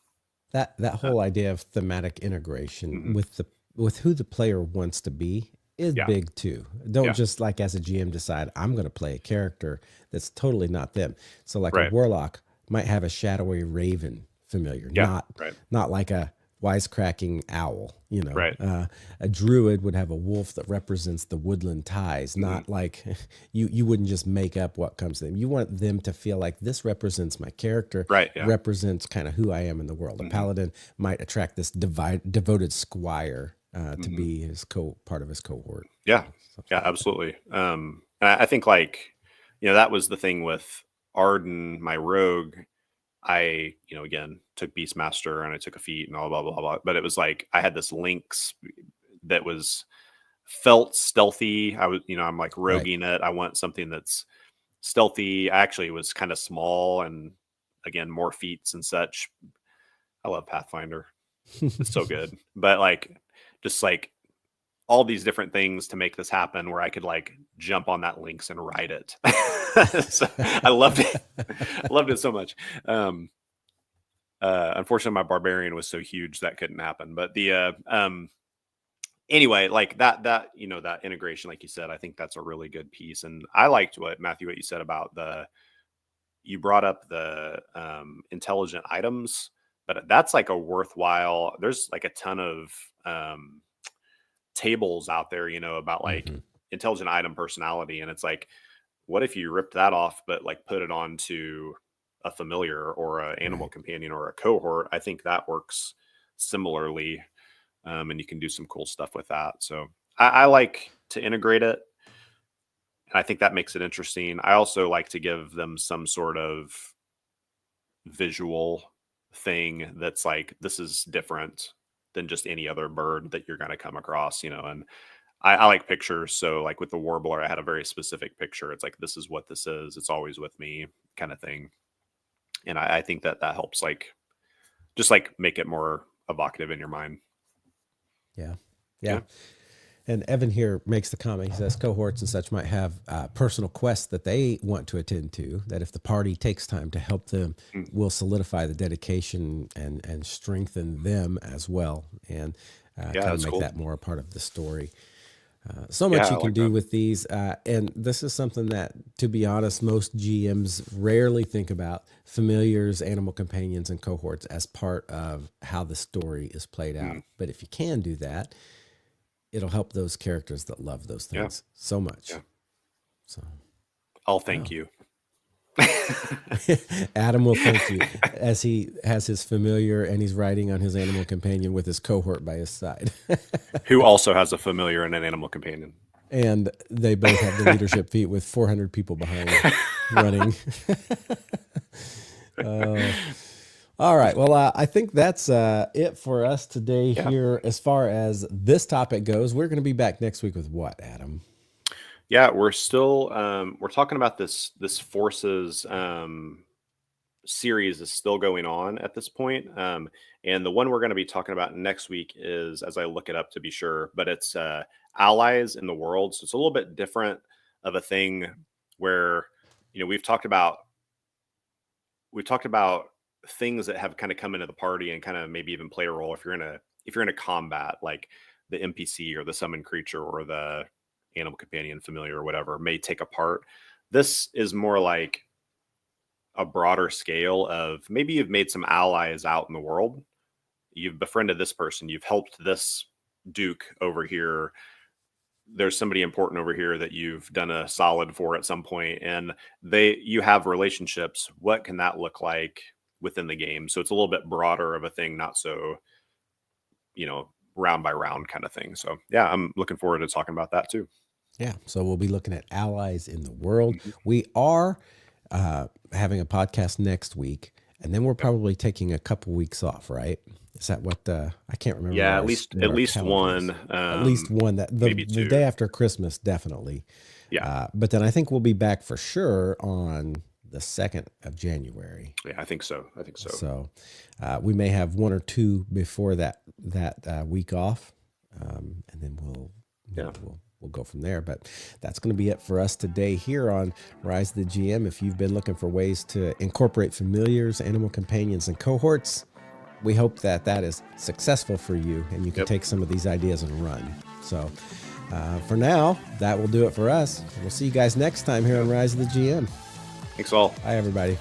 That Uh, whole idea of thematic integration mhm. with the with who the player wants to be is Yeah, big too. Don't yeah, just like as a GM decide I'm going to play a character that's totally not them. So like a right, warlock might have a shadowy raven familiar, yeah, right, not like a wisecracking owl. You know, right, a druid would have a wolf that represents the woodland ties, hmm, not like you wouldn't just make up what comes to them. You want them to feel like this represents my character, right, yeah, represents kind of who I am in the world. A hmm, paladin might attract this devoted squire to hmm, be his part of his cohort, yeah, something yeah, like that. absolutely. And I think like you know that was the thing with Arden, my rogue. I, you know, again, took Beastmaster and I took a feat and all blah blah blah. But it was like I had this lynx that was felt stealthy. I was, you know, I'm like Right. roguing it. I want something that's stealthy. I actually was kind of small and again more feats and such. I love Pathfinder. It's so good. But like just like all these different things to make this happen where I could like jump on that lynx and ride it. So I loved it. I loved it so much. Um unfortunately, my barbarian was so huge that couldn't happen. But the anyway, like that you know that integration, like you said, I think that's a really good piece. And I liked what Matthew what you said about the you brought up the intelligent items, but that's like a worthwhile. There's like a ton of tables out there, you know, about like Hmm. intelligent item personality, and it's like what if you ripped that off, but like put it onto a familiar or an animal Right. companion or a cohort? I think that works similarly, and you can do some cool stuff with that. So I like to integrate it, and I think that makes it interesting. I also like to give them some sort of visual thing that's like this is different than just any other bird that you're going to come across, you know. And I like pictures. So like with the warbler, I had a very specific picture. It's like, this is what this is. It's always with me kind of thing. And I think that that helps like, just like make it more evocative in your mind. Yeah. Yeah. Yeah. And Evan here makes the comment. He says cohorts and such might have personal quests that they want to attend to. That if the party takes time to help them, Mm. will solidify the dedication and strengthen them as well, and Yeah. kind of That's make cool. that more a part of the story. So Yeah. much I you can like do that. with these, and this is something that, to be honest, most GMs rarely think about familiars, animal companions, and cohorts as part of how the story is played Mm. out. But if you can do that, it'll help those characters that love those Yeah. things so much. Yeah. So, I'll thank wow. you. Adam will thank you as he has his familiar and he's riding on his animal companion with his cohort by his side. Who also has a familiar and an animal companion. And they both have the leadership feat with 400 people behind running. All right. Well, I think that's it for us today here as far as this topic goes. We're going to be back next week with what, Adam? Yeah, we're still we're talking about this forces series is still going on at this point. And the one we're going to be talking about next week is, as I look it up to be sure, but it's allies in the world. So it's a little bit different of a thing where, you know, we've talked about things that have kind of come into the party and kind of maybe even play a role if you're in a combat, like the NPC or the summon creature or the animal companion, familiar, or whatever may take a part. This is more like a broader scale of maybe you've made some allies out in the world. You've befriended this person. You've helped this Duke over here. There's somebody important over here that you've done a solid for at some point, and you have relationships. What can that look like within the game? So it's a little bit broader of a thing, not so, round by round kind of thing. So yeah, I'm looking forward to talking about that too. Yeah. So we'll be looking at allies in the world. Mhm. We are having a podcast next week, and then we're probably taking a couple weeks off, right? Is that what I can't remember? Yeah, what at least calendar one. is. At least one that maybe the two. day after Christmas, definitely. Yeah. But then I think we'll be back for sure on the 2nd of January. Yeah, I think so. So we may have one or two before that week off, and then we'll go from there. But that's going to be it for us today here on Rise of the GM. If you've been looking for ways to incorporate familiars, animal companions, and cohorts, we hope that is successful for you and you can take some of these ideas and run. So for now, that will do it for us. We'll see you guys next time here on Rise of the GM. Thanks all. Bye, everybody.